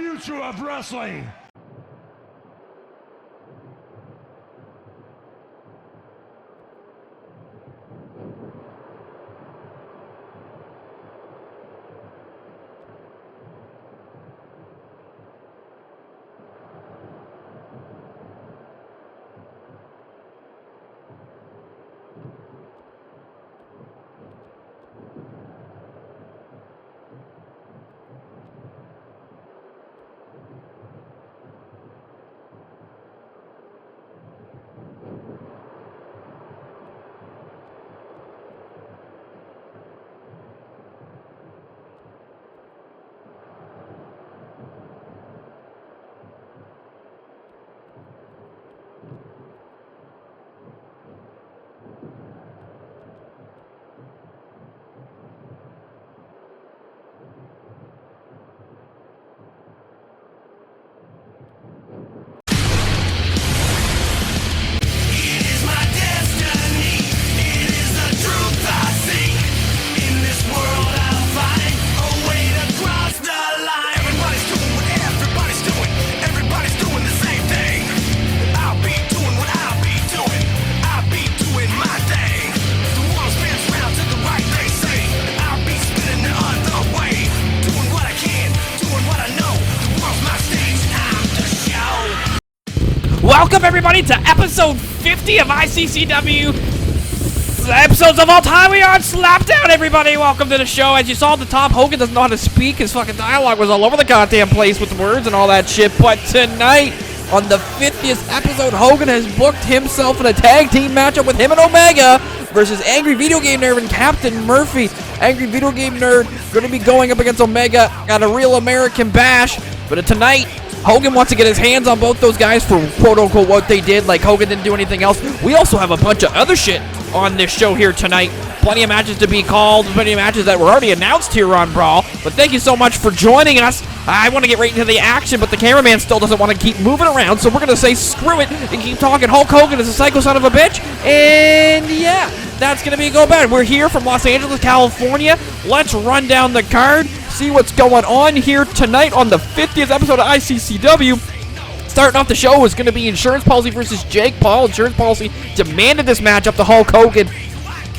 future of wrestling. Welcome everybody to episode 50 of ICCW. Episodes of all time. We are on Slapdown, everybody. Welcome to the show. As you saw at the top, Hogan doesn't know how to speak. His fucking dialogue was all over the goddamn place with words and all that shit. But tonight, on the 50th episode, Hogan has booked himself in a tag team matchup with him and Omega versus Angry Video Game Nerd and Captain Murphy. Angry Video Game Nerd going to be going up against Omega at a Real American Bash. But tonight, Hogan wants to get his hands on both those guys for quote-unquote what they did, like Hogan didn't do anything else. We also have a bunch of other shit on this show here tonight. Plenty of matches to be called, plenty of matches that were already announced here on Brawl. But thank you so much for joining us. I want to get right into the action, but the cameraman still doesn't want to keep moving around, so we're going to say screw it and keep talking. Hulk Hogan is a psycho son of a bitch, and yeah, that's going to be go bad. We're here from Los Angeles, California. Let's run down the card, see what's going on here tonight on the 50th episode of ICCW. Starting off the show is going to be Insurance Policy versus Jake Paul. Insurance Policy demanded this matchup to Hulk Hogan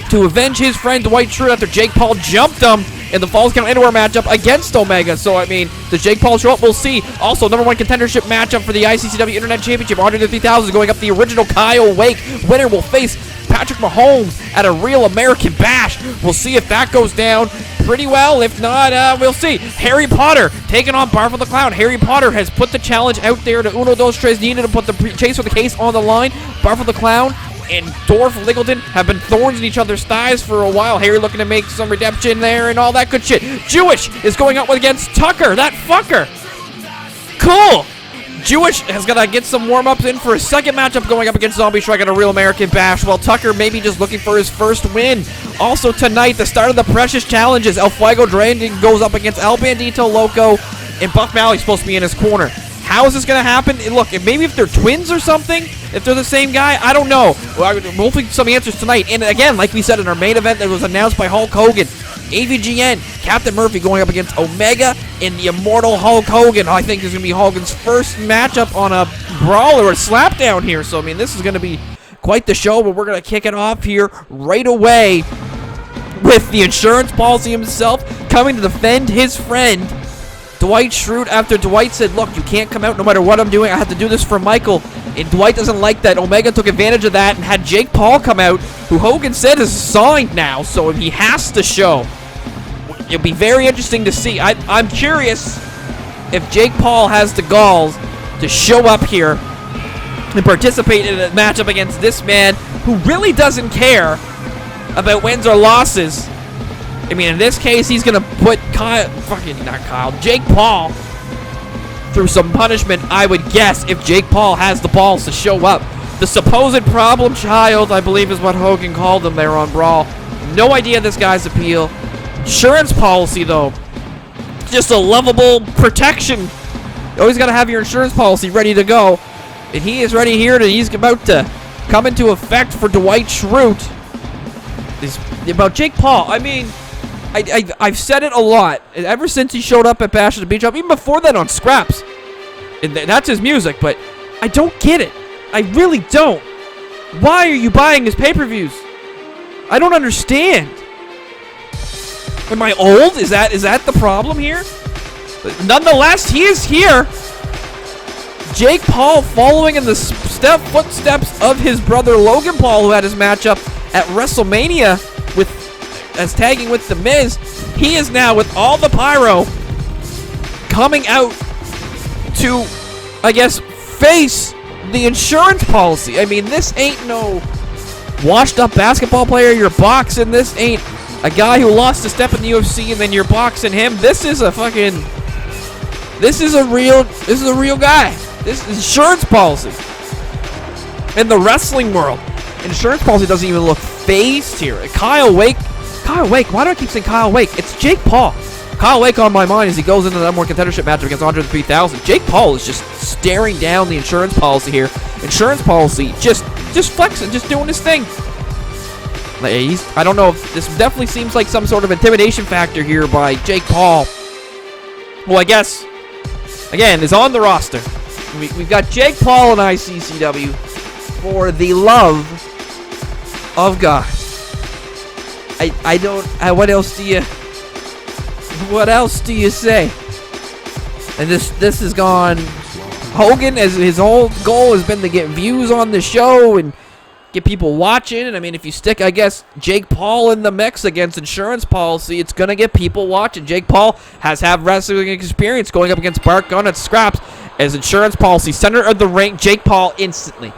to avenge his friend Dwight Schrute after Jake Paul jumped him in the Falls Count Anywhere matchup against Omega. So, I mean, does Jake Paul show up? We'll see. Also, number one contendership matchup for the ICCW Internet Championship. 150,000 is going up the original Kyle Wake. Winner will face Patrick Mahomes at a Real American Bash. We'll see if that goes down pretty well. If not, we'll see. Harry Potter taking on Barfo the Clown. Harry Potter has put the challenge out there to Uno Dos Tres Needed to put the chase for the case on the line. Barfo the Clown and Dorf Liggleton have been thorns in each other's thighs for a while. Harry looking to make some redemption there and all that good shit. Jewish is going up against Tucker, that fucker. Cool. Jewish has got to get some warm-ups in for a second matchup going up against Zombie Strike at a Real American Bash, while Tucker maybe just looking for his first win. Also tonight, the start of the Precious Challenges. El Fuego Dranding goes up against El Bandito, Loco, and Buck Malley's supposed to be in his corner. How is this going to happen? Look, maybe if they're twins or something, if they're the same guy, I don't know. Well, we'll find some answers tonight. And again, like we said in our main event that was announced by Hulk Hogan, AVGN, Captain Murphy going up against Omega and the immortal Hulk Hogan. I think is going to be Hogan's first matchup on a Brawl or a Slapdown here. So, I mean, this is going to be quite the show, but we're going to kick it off here right away with the Insurance Policy himself coming to defend his friend Dwight Schrute after Dwight said, look, you can't come out no matter what I'm doing. I have to do this for Michael. And Dwight doesn't like that. Omega took advantage of that and had Jake Paul come out, who Hogan said is signed now, so he has to show. It'll be very interesting to see. I'm curious if Jake Paul has the galls to show up here and participate in a matchup against this man who really doesn't care about wins or losses. I mean, in this case, he's going to put Jake Paul through some punishment, I would guess, if Jake Paul has the balls to show up. The supposed problem child, I believe is what Hogan called him there on Brawl. No idea this guy's appeal. Insurance policy, though. Just a lovable protection. You always got to have your insurance policy ready to go. And he is ready here. He's about to come into effect for Dwight Schrute. About Jake Paul, I mean, I've said it a lot ever since he showed up at Bash at the Beach Up, even before that on Scraps. And that's his music, but I don't get it. I really don't. Why are you buying his pay-per-views? I don't understand. Am I old? Is that the problem here? But nonetheless, he is here. Jake Paul following in the footsteps of his brother Logan Paul, who had his matchup at WrestleMania as tagging with The Miz. He is now, with all the pyro, coming out to, I guess, face the insurance policy. I mean, this ain't no washed-up basketball player you're boxing. This ain't a guy who lost a step in the UFC and then you're boxing him. This is a real guy. This is insurance policy. In the wrestling world, insurance policy doesn't even look phased here. Kyle Wake, why do I keep saying Kyle Wake? It's Jake Paul. Kyle Wake on my mind as he goes into the #1 contendership matchup against Andre the 3000. Jake Paul is just staring down the insurance policy here. Insurance policy just flexing, just doing his thing. I don't know if this definitely seems like some sort of intimidation factor here by Jake Paul. Well, I guess, again, is on the roster. We've got Jake Paul in ICCW for the love of God. What else do you say? And this has gone. Hogan, as his whole goal has been to get views on the show and get people watching. And I mean, if you stick, I guess, Jake Paul in the mix against insurance policy, it's gonna get people watching. Jake Paul has had wrestling experience going up against Bart Gunn at Scraps. As insurance policy, center of the ring, Jake Paul instantly,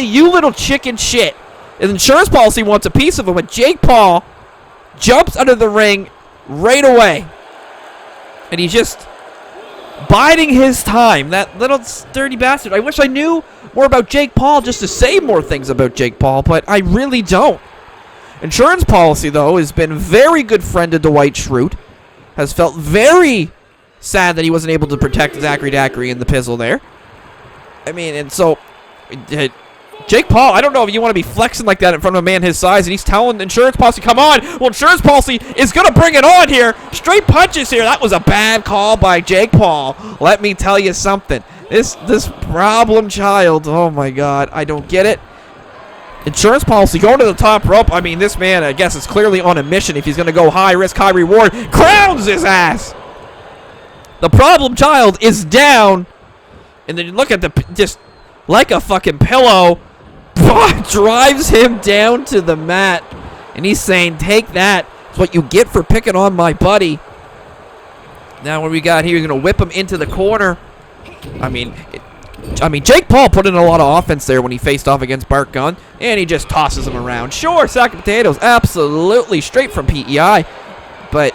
you little chicken shit. As insurance policy wants a piece of him, but Jake Paul jumps under the ring right away. And he's just biding his time. That little sturdy bastard. I wish I knew more about Jake Paul just to say more things about Jake Paul, but I really don't. Insurance policy, though, has been a very good friend to Dwight Schrute. Has felt very sad that he wasn't able to protect Zachary Daiquiri in the pizzle there. I mean, and so Jake Paul, I don't know if you want to be flexing like that in front of a man his size, and he's telling insurance policy, come on. Well, insurance policy is going to bring it on here. Straight punches here. That was a bad call by Jake Paul. Let me tell you something. This problem child, oh my God, I don't get it. Insurance policy going to the top rope. I mean, this man, I guess, is clearly on a mission if he's going to go high risk, high reward. Crowns his ass. The problem child is down. And then you look at just like a fucking pillow. Drives him down to the mat. And he's saying, take that. It's what you get for picking on my buddy. Now what we got here, you're going to whip him into the corner. I mean, Jake Paul put in a lot of offense there when he faced off against Bart Gunn. And he just tosses him around. Sure, sack of potatoes. Absolutely straight from PEI. But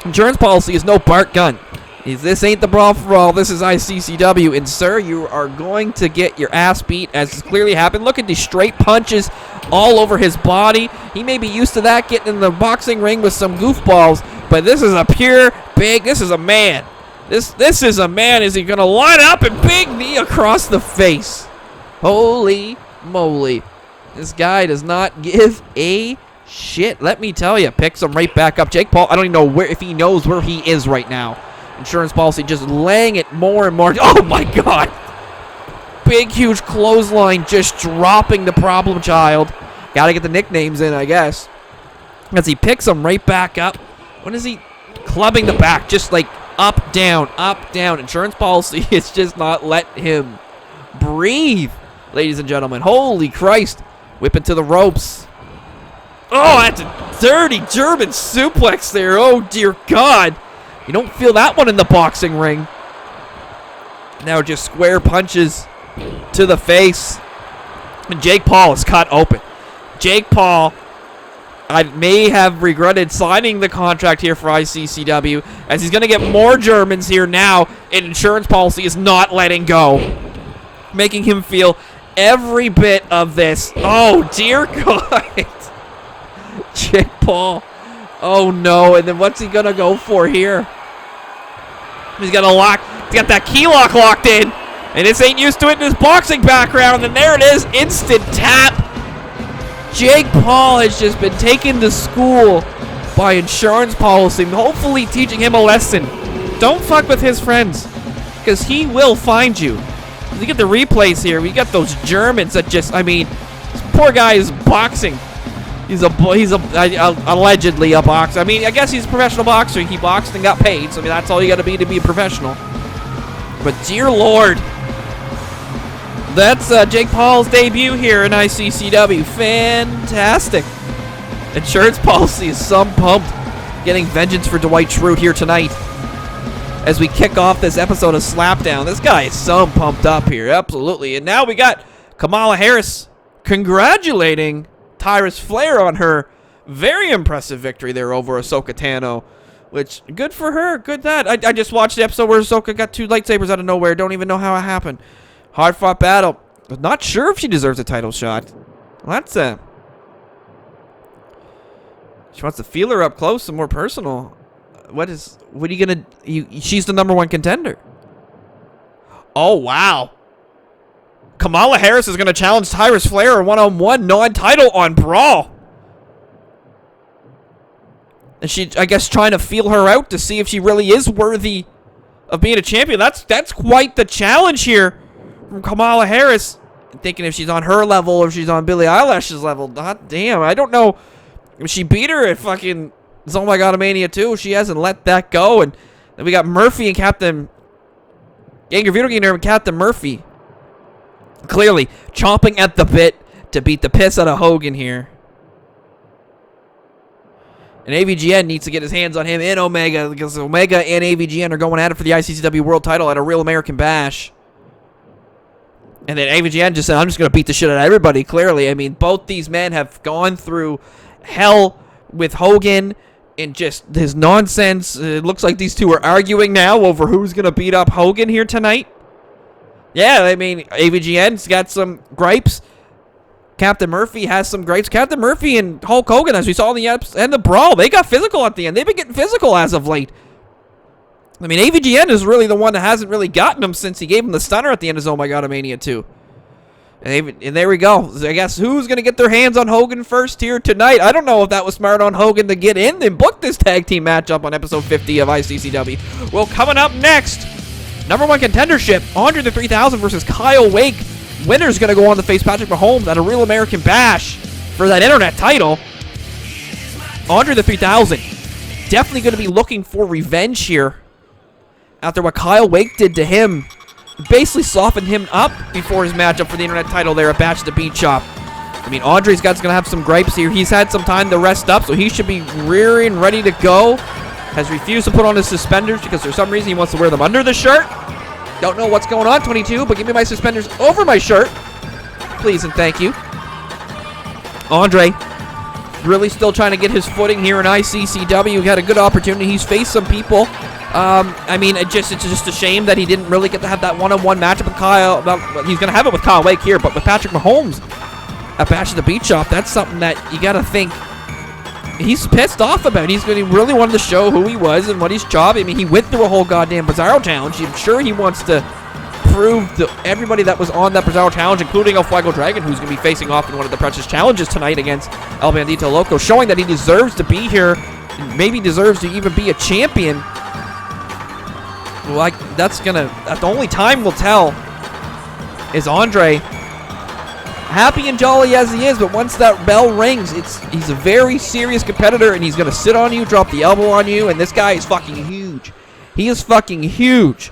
insurance policy is no Bart Gunn. This ain't the brawl for all. This is ICCW. And, sir, you are going to get your ass beat, as has clearly happened. Look at these straight punches all over his body. He may be used to that, getting in the boxing ring with some goofballs. But this is a pure, big, this is a man. This is a man. Is he going to line up and big knee across the face? Holy moly. This guy does not give a shit. Let me tell you. Picks him right back up. Jake Paul, I don't even know if he knows where he is right now. Insurance policy just laying it more and more. Oh, my God. Big, huge clothesline just dropping the problem child. Got to get the nicknames in, I guess. As he picks him right back up. When is he clubbing the back? Just like up, down, up, down. Insurance policy is just not letting him breathe, ladies and gentlemen. Holy Christ. Whipping to the ropes. Oh, that's a dirty German suplex there. Oh, dear God. You don't feel that one in the boxing ring. Now just square punches to the face. And Jake Paul is cut open. Jake Paul, I may have regretted signing the contract here for ICCW, as he's going to get more Germans here now, and insurance policy is not letting go. Making him feel every bit of this. Oh, dear God. Jake Paul. Oh, no. And then what's he going to go for here? He's got that key lock locked in. And this ain't used to it in his boxing background. And there it is. Instant tap. Jake Paul has just been taken to school by insurance policy, hopefully teaching him a lesson. Don't fuck with his friends, because he will find you. You get the replays here. We got those Germans that just, I mean, this poor guy is boxing. He's allegedly a boxer. I mean, I guess he's a professional boxer. He boxed and got paid. So I mean, that's all you got to be a professional. But dear Lord, that's Jake Paul's debut here in ICCW. Fantastic. Insurance policy is some pumped. Getting vengeance for Dwight Schrute here tonight as we kick off this episode of Slapdown. This guy is some pumped up here, absolutely. And now we got Kamala Harris congratulating Tyrus Flair on her very impressive victory there over Ahsoka Tano, which, good for her, good that. I just watched the episode where Ahsoka got 2 lightsabers out of nowhere. Don't even know how it happened. Hard-fought battle. Not sure if she deserves a title shot. Well, that's she wants to feel her up close and more personal. What are you gonna? She's the #1 contender. Oh wow! Kamala Harris is gonna challenge Tyrus Flair one-on-one non-title on Brawl, and she, I guess, trying to feel her out to see if she really is worthy of being a champion. That's quite the challenge here from Kamala Harris. I'm thinking if she's on her level or if she's on Billie Eilish's level. God damn, I don't know. She beat her at fucking Oh My God Mania 2. She hasn't let that go. And then we got Murphy and Captain Gainer and Captain Murphy clearly chomping at the bit to beat the piss out of Hogan here. And AVGN needs to get his hands on him in Omega, because Omega and AVGN are going at it for the ICCW World title at a Real American Bash. And then AVGN just said, I'm just going to beat the shit out of everybody, clearly. I mean, both these men have gone through hell with Hogan and just his nonsense. It looks like these two are arguing now over who's going to beat up Hogan here tonight. Yeah, I mean, AVGN's got some gripes. Captain Murphy has some gripes. Captain Murphy and Hulk Hogan, as we saw in the end of Brawl, they got physical at the end. They've been getting physical as of late. I mean, AVGN is really the one that hasn't really gotten him since he gave him the stunner at the end of Oh My God Mania 2. And there we go. I guess who's going to get their hands on Hogan first here tonight? I don't know if that was smart on Hogan to get in and book this tag team matchup on episode 50 of ICCW. Well, coming up next, #1 contendership, Andre the 3000 versus Kyle Wake. Winner's going to go on to face Patrick Mahomes at a Real American Bash for that internet title. Andre the 3000 definitely going to be looking for revenge here after what Kyle Wake did to him. Basically softened him up before his matchup for the internet title there at Bash at the Beat Shop. I mean, Andre's going to have some gripes here. He's had some time to rest up, so he should be rearing, ready to go. Has refused to put on his suspenders because for some reason he wants to wear them under the shirt. Don't know what's going on, 22, but give me my suspenders over my shirt. Please and thank you. Andre really still trying to get his footing here in ICCW. He had a good opportunity. He's faced some people. I mean, it's just a shame that he didn't really get to have that one-on-one matchup with Kyle. Well, he's going to have it with Kyle Wake here, but with Patrick Mahomes at Bash at the Beat Shop, that's something that you got to think he's pissed off about. He really wanted to show who he was and what his job. I mean, he went through a whole goddamn Bizzaro challenge. I'm sure he wants to prove to everybody that was on that Bizzaro challenge, including El Fuego Dragon, who's going to be facing off in one of the precious challenges tonight against El Bandito Loco, showing that he deserves to be here, and maybe deserves to even be a champion. Like, that's the only time will tell. Is Andre happy and jolly as he is, but once that bell rings, he's a very serious competitor, and he's gonna sit on you, drop the elbow on you, and this guy is fucking huge. He is fucking huge.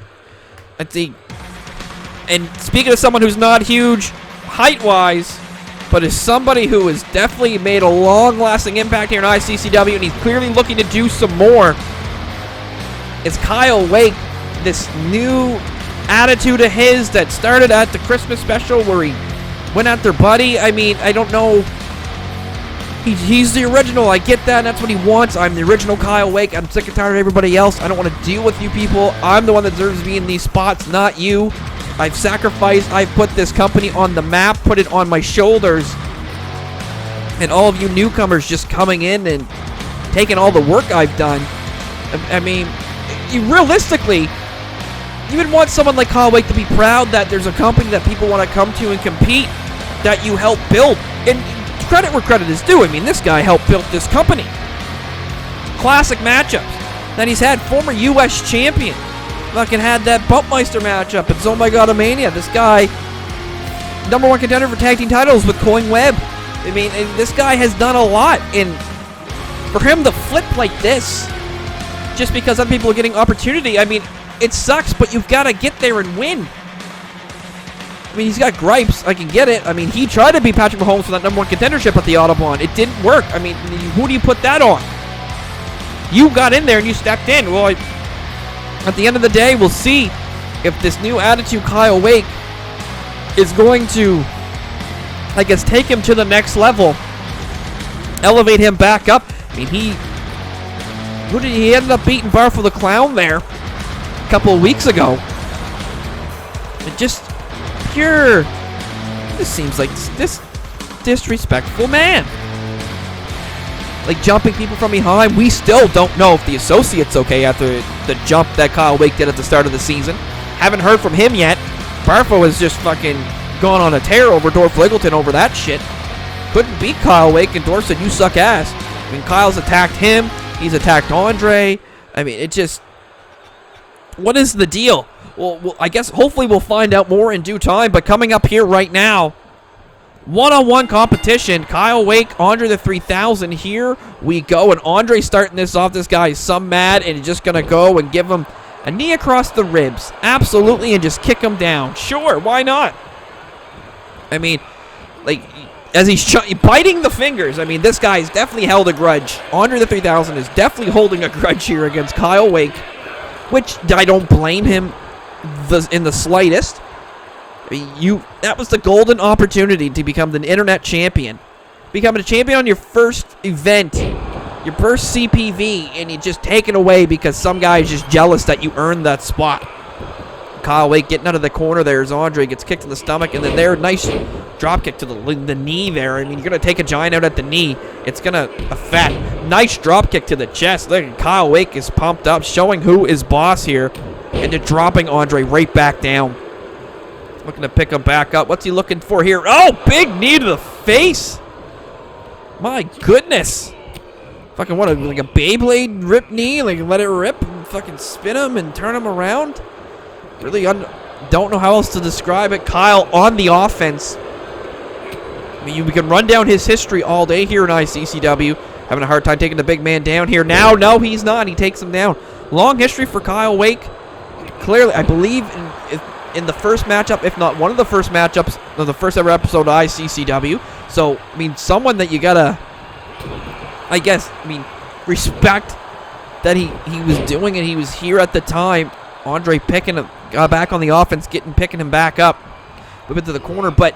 And speaking of someone who's not huge height-wise, but is somebody who has definitely made a long-lasting impact here in ICCW, and he's clearly looking to do some more, is Kyle Wake. This new attitude of his that started at the Christmas special where he went after Buddy. I mean, I don't know. He's the original. I get that. And that's what he wants. I'm the original Kyle Wake. I'm sick and tired of everybody else. I don't want to deal with you people. I'm the one that deserves to be in these spots, not you. I've sacrificed. I've put this company on the map, put it on my shoulders. And all of you newcomers just coming in and taking all the work I've done. I mean, realistically, you would want someone like Kyle Wake to be proud that there's a company that people want to come to and compete that you helped build. And credit where credit is due. I mean, this guy helped build this company. classic matchups that he's had. Former U.S. champion. Fucking had that Bumpmeister matchup at Oh My God Mania. This guy, #1 contender for tag team titles with Coin Webb. I mean, this guy has done a lot. And for him to flip like this, just because other people are getting opportunity, I mean, it sucks, but you've got to get there and win. I mean, he's got gripes. I can get it. I mean, he tried to beat Patrick Mahomes for that #1 contendership at the Audubon. It didn't work. I mean, who do you put that on? You got in there and you stepped in. Well, at the end of the day, we'll see if this new attitude Kyle Wake is going to, I guess, take him to the next level, elevate him back up. I mean, he ended up beating Barfo the Clown there a couple of weeks ago. It just pure. This seems like this disrespectful man. Like jumping people from behind. We still don't know if the associate's okay after the jump that Kyle Wake did at the start of the season. Haven't heard from him yet. Barfo has just fucking gone on a tear over Dorf Liggleton over that shit. Couldn't beat Kyle Wake, and Dorf said, "You suck ass." I mean, Kyle's attacked him. He's attacked Andre. I mean, it just... What is the deal? Well, I guess hopefully we'll find out more in due time, but coming up here right now, one-on-one competition. Kyle Wake, Andre the 3000. Here we go, and Andre starting this off. This guy is some mad, and he's just going to go and give him a knee across the ribs. Absolutely, and just kick him down. Sure, why not? I mean, like, as he's biting the fingers, I mean, this guy's definitely held a grudge. Andre the 3000 is definitely holding a grudge here against Kyle Wake, which I don't blame him in the slightest. That was the golden opportunity to become the internet champion. Becoming a champion on your first event, your first CPV, and you just take it away because some guy is just jealous that you earned that spot. Kyle Wake getting out of the corner there as Andre gets kicked in the stomach, and then there, nice drop kick to the knee there. I mean, you're going to take a giant out at the knee. It's going to affect. Nice drop kick to the chest. Look, Kyle Wake is pumped up, showing who is boss here, and they're dropping Andre right back down. Looking to pick him back up. What's he looking for here? Oh, big knee to the face. My goodness. Fucking what, like a Beyblade rip knee? Like let it rip and fucking spin him and turn him around? Really don't know how else to describe it. Kyle on the offense. I mean, we can run down his history all day here in ICCW. Having a hard time taking the big man down here. Now, no, he's not. He takes him down. Long history for Kyle Wake. Clearly, I believe in the first matchup, if not one of the first matchups of the first ever episode of ICCW. So, I mean, someone that you gotta, I guess, respect that he was doing it. He was here at the time. Andre picking him back on the offense, picking him back up, move it to the corner, but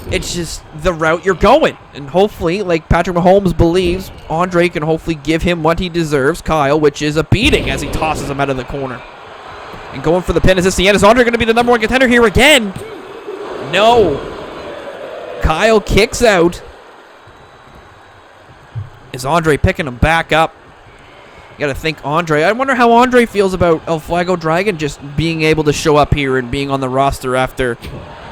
it's just the route you're going. And hopefully, like Patrick Mahomes believes, Andre can hopefully give him what he deserves, Kyle, which is a beating as he tosses him out of the corner. And going for the pin. Is this the end? Is Andre going to be the #1 contender here again? No. Kyle kicks out. Is Andre picking him back up? You got to think Andre. I wonder how Andre feels about El Fuego Dragon just being able to show up here and being on the roster after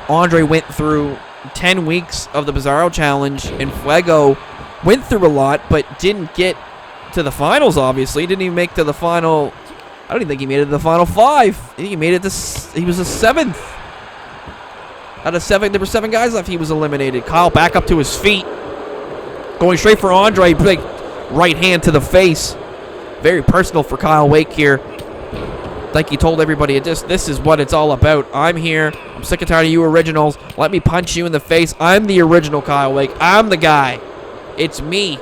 Andre went through 10 weeks of the Bizzaro Challenge, and Fuego went through a lot but didn't get to the finals, obviously. Didn't even make to the final. I don't even think he made it to the final 5. I think he made it to... He was the 7th. Out of 7, there were 7 guys left. He was eliminated. Kyle back up to his feet. Going straight for Andre. Big right hand to the face. Very personal for Kyle Wake here. Like he told everybody, this is what it's all about. I'm here. I'm sick and tired of you originals. Let me punch you in the face. I'm the original Kyle Wake. I'm the guy. It's me.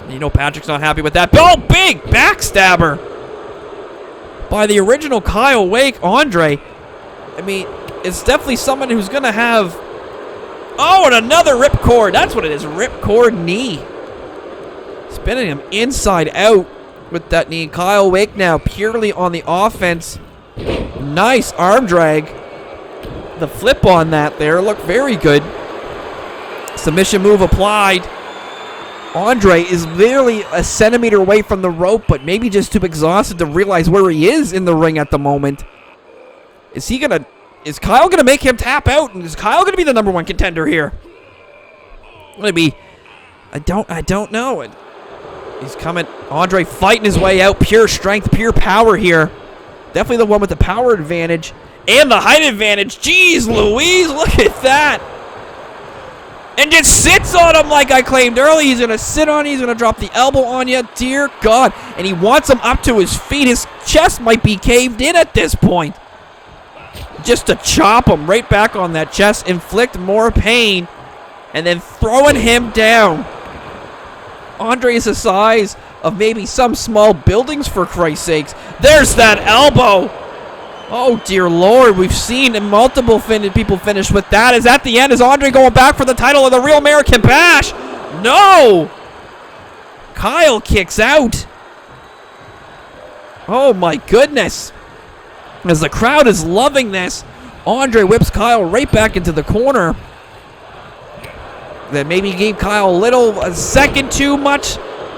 You know Patrick's not happy with that. Oh, big backstabber by the original Kyle Wake, Andre. I mean, it's definitely someone who's going to have... Oh, and another ripcord. That's what it is, ripcord knee. Spinning him inside out with that knee. Kyle Wake now purely on the offense. Nice arm drag. The flip on that there looked very good. Submission move applied. Andre is literally a centimeter away from the rope, but maybe just too exhausted to realize where he is in the ring at the moment. Is Kyle gonna make him tap out? And is Kyle gonna be the #1 contender here? Maybe. I don't know. He's coming. Andre fighting his way out. Pure strength, pure power here. Definitely the one with the power advantage and the height advantage. Jeez Louise, look at that. And just sits on him like I claimed earlier. He's going to sit on you. He's going to drop the elbow on you. Dear God. And he wants him up to his feet. His chest might be caved in at this point. Just to chop him right back on that chest. Inflict more pain. And then throwing him down. Andre is the size of maybe some small buildings, for Christ's sakes. There's that elbow. Oh, dear Lord. We've seen multiple people finish with that. Is that the end? Is Andre going back for the title of the Real American Bash? No. Kyle kicks out. Oh, my goodness. As the crowd is loving this, Andre whips Kyle right back into the corner. That maybe gave Kyle a second too much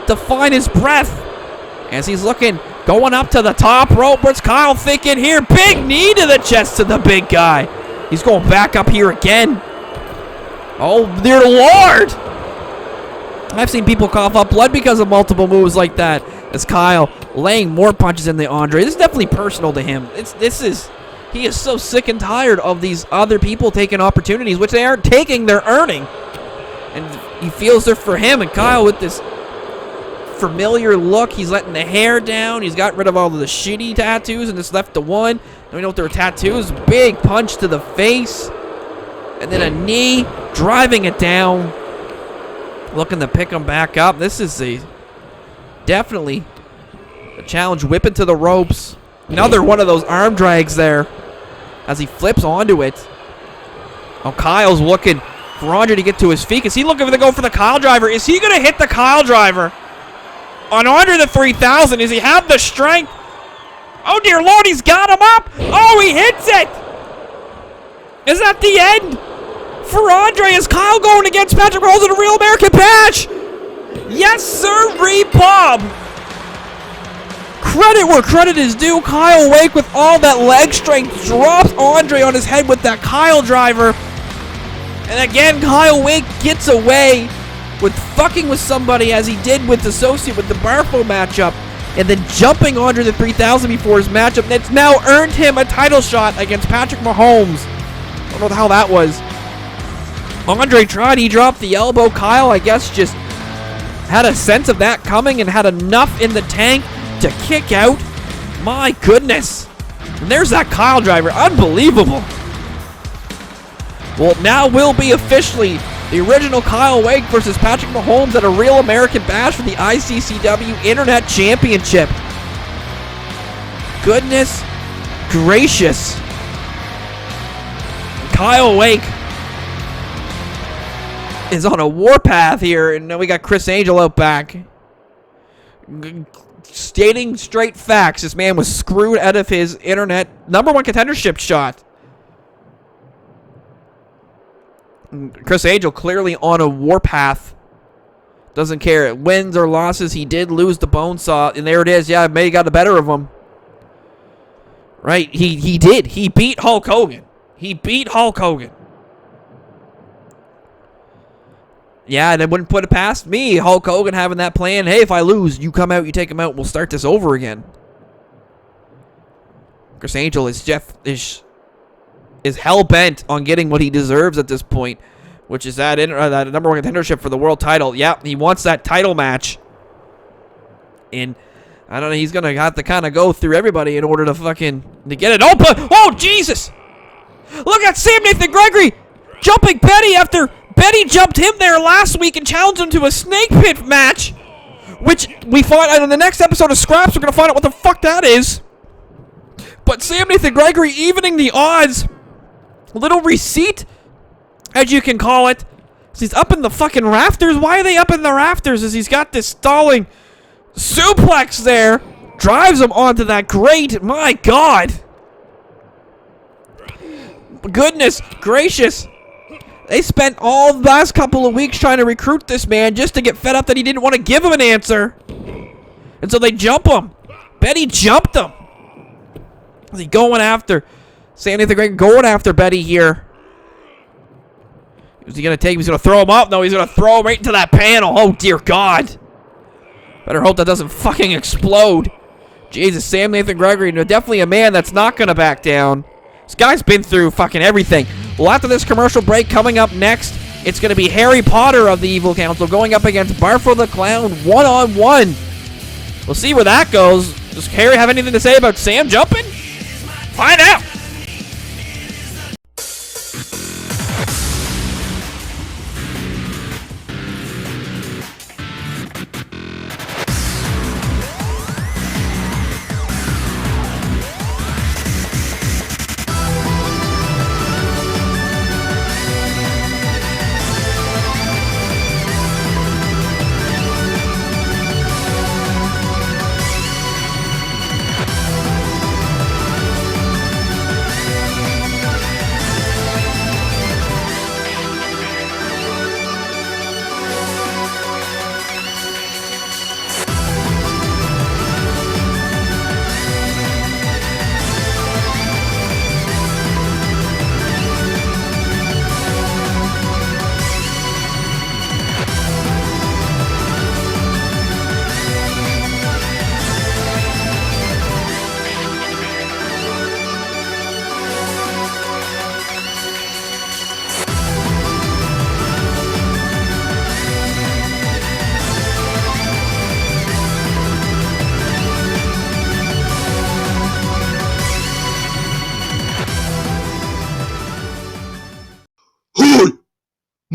to find his breath. As he's going up to the top rope. What's Kyle thinking here? Big knee to the chest to the big guy. He's going back up here again. Oh, dear Lord. I've seen people cough up blood because of multiple moves like that. As Kyle laying more punches in the Andre. This is definitely personal to him. He is so sick and tired of these other people taking opportunities, which they aren't taking, they're earning. And he feels they're for him. And Kyle with this familiar look. He's letting the hair down. He's got rid of all of the shitty tattoos and just left the one. Don't know if they were tattoos. Big punch to the face. And then a knee. Driving it down. Looking to pick him back up. This is definitely a challenge. Whipping to the ropes. Another one of those arm drags there. As he flips onto it. Oh, Kyle's looking for Andre to get to his feet. Is he looking to go for the Kyle driver? Is he going to hit the Kyle driver on Andre the 3000? Does he have the strength? Oh, dear Lord, he's got him up. Oh, he hits it. Is that the end for Andre? Is Kyle going against Patrick Mahomes in a Real American Bash? Yes, sir, Bob. Credit where credit is due. Kyle Wake with all that leg strength drops Andre on his head with that Kyle driver. And again, Kyle Wake gets away with fucking with somebody as he did with Associate with the Barfo matchup. And then jumping Andre the 3000 before his matchup. That's now earned him a title shot against Patrick Mahomes. I don't know how that was. Andre tried. He dropped the elbow. Kyle, I guess, just had a sense of that coming and had enough in the tank to kick out. My goodness. And there's that Kyle driver. Unbelievable. Well, now will be officially the original Kyle Wake versus Patrick Mahomes at a Real American Bash for the ICCW Internet Championship. Goodness gracious. Kyle Wake is on a warpath here, and now we got Chris Angel out back. Stating straight facts, this man was screwed out of his internet #1 contendership shot. Chris Angel clearly on a warpath. Doesn't care. Wins or losses, he did lose the bone saw, and there it is. Yeah, May got the better of him. Right? He did. He beat Hulk Hogan. He beat Hulk Hogan. Yeah, and it wouldn't put it past me, Hulk Hogan having that plan. Hey, if I lose, you come out, you take him out, we'll start this over again. Chris Angel is hell-bent on getting what he deserves at this point, which is that #1 contendership for the world title. Yeah, he wants that title match. And I don't know, he's going to have to kind of go through everybody in order to get it. Oh, Jesus! Look at Sam Nathan Gregory jumping Betty after Betty jumped him there last week and challenged him to a snake pit match, which we find out in the next episode of Scraps. We're going to find out what the fuck that is. But Sam Nathan Gregory evening the odds. Little receipt, as you can call it. So he's up in the fucking rafters. Why are they up in the rafters? As he's got this stalling suplex there. Drives him onto that grate. My God. Goodness gracious. They spent all the last couple of weeks trying to recruit this man just to get fed up that he didn't want to give him an answer. And so they jump him. Betty jumped him. Is he going after Sam Nathan Gregory going after Betty here? Is he going to take him? He's going to throw him up? No, he's going to throw him right into that panel. Oh, dear God. Better hope that doesn't fucking explode. Jesus, Sam Nathan Gregory, definitely a man that's not gonna back down. This guy's been through fucking everything. Well, after this commercial break, coming up next, it's gonna be Harry Potter of the Evil Council going up against Barfo the Clown one-on-one. We'll see where that goes. Does Harry have anything to say about Sam jumping? Find out.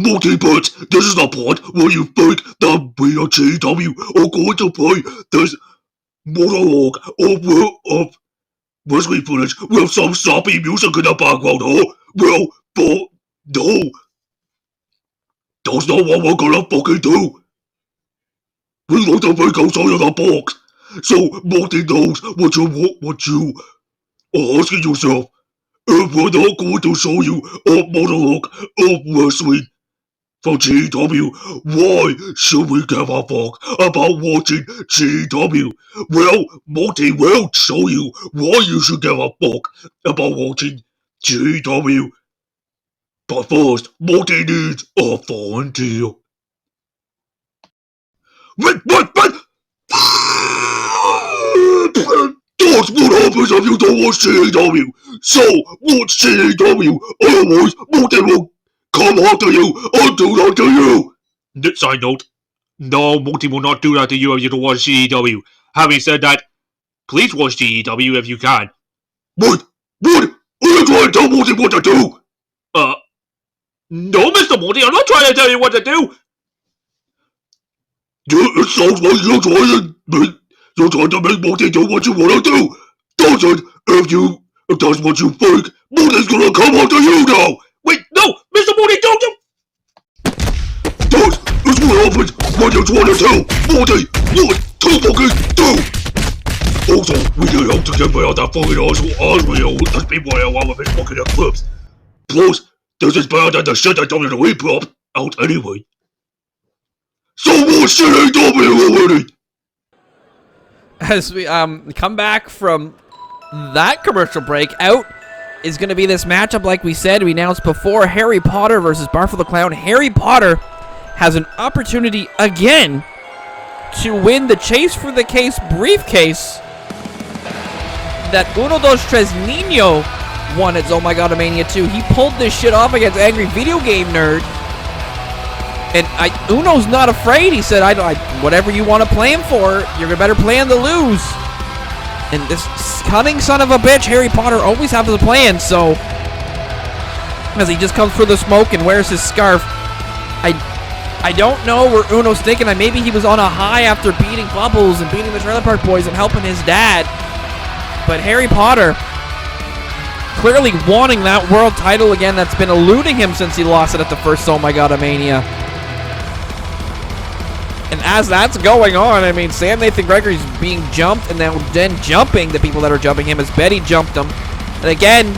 Multi-Birds, this is the part where you think that we at GW are going to play this monologue of wrestling footage with some sloppy music in the background, huh? Well, but no. That's not what we're gonna fucking do. We like to think outside of the box. So, Marty knows what you are asking yourself. If we're not going to show you a monologue of wrestling for GW, why should we give a fuck about watching GW? Well, Monty will show you why you should give a fuck about watching GW. But first, Monty needs a volunteer. What? That's what happens if you don't watch GW. So, watch GW, otherwise Monty will come after you and do that to you! Side note, no, Monty will not do that to you if you don't watch GEW. Having said that, please watch GEW if you can. What? Are you trying to tell Monty what to do? No, Mr. Monty, I'm not trying to tell you what to do! It sounds like you're trying to make Monty do what you want to do! Does it? If that's what you think, Monty's gonna come after you now! Wait, no! Mr. Monty, don't you... That's what happens when you're trying to tell Monty what to fucking do! Also, we need help to get rid of that fucking Oswald that's been running around with his fucking eclipse. Plus, this is better than the shit that WWE put out anyway. So watch GEW already! As we come back from that commercial break, out is going to be this matchup like we said, we announced before, Harry Potter versus Barfo the Clown. Harry Potter has an opportunity again to win the Chase for the Case briefcase that Uno Dos Tres Nino won at Oh My God Mania 2. He pulled this shit off against Angry Video Game Nerd. And Uno's not afraid. He said, whatever you want to play him for, you're better plan to lose. And this cunning son of a bitch, Harry Potter, always has a plan, so... As he just comes through the smoke and wears his scarf. I don't know where Uno's thinking. Maybe he was on a high after beating Bubbles and beating the Trailer Park Boys and helping his dad. But Harry Potter clearly wanting that world title again that's been eluding him since he lost it at the first Oh My God Mania. And as that's going on, I mean, Sam Nathan Gregory's being jumped and then jumping the people that are jumping him as Betty jumped him. And again,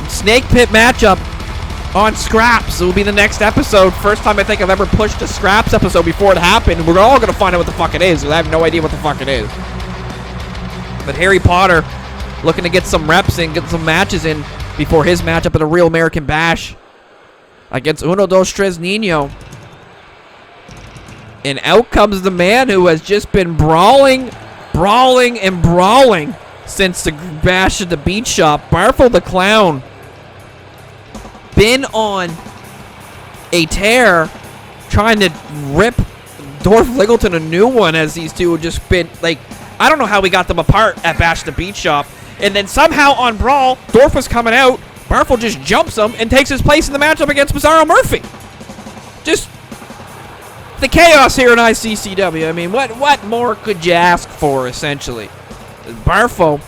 Snake Pit matchup on Scraps. It will be the next episode. First time I think I've ever pushed a Scraps episode before it happened. We're all going to find out what the fuck it is, because I have no idea what the fuck it is. But Harry Potter looking to get some reps in, get some matches in before his matchup at a Real American Bash against Uno Dos Tres Nino. And out comes the man who has just been brawling since the bash at the beach shop. Barfo the Clown. Been on a tear trying to rip Dorf Liggleton a new one, as these two have just been, like, I don't know how we got them apart at Bash the Beach Shop. And then somehow on Brawl, Dorf was coming out, Barfo just jumps him and takes his place in the matchup against Bizzaro Murphy. Just the chaos here in ICCW. I mean, what more could you ask for, essentially? Barfo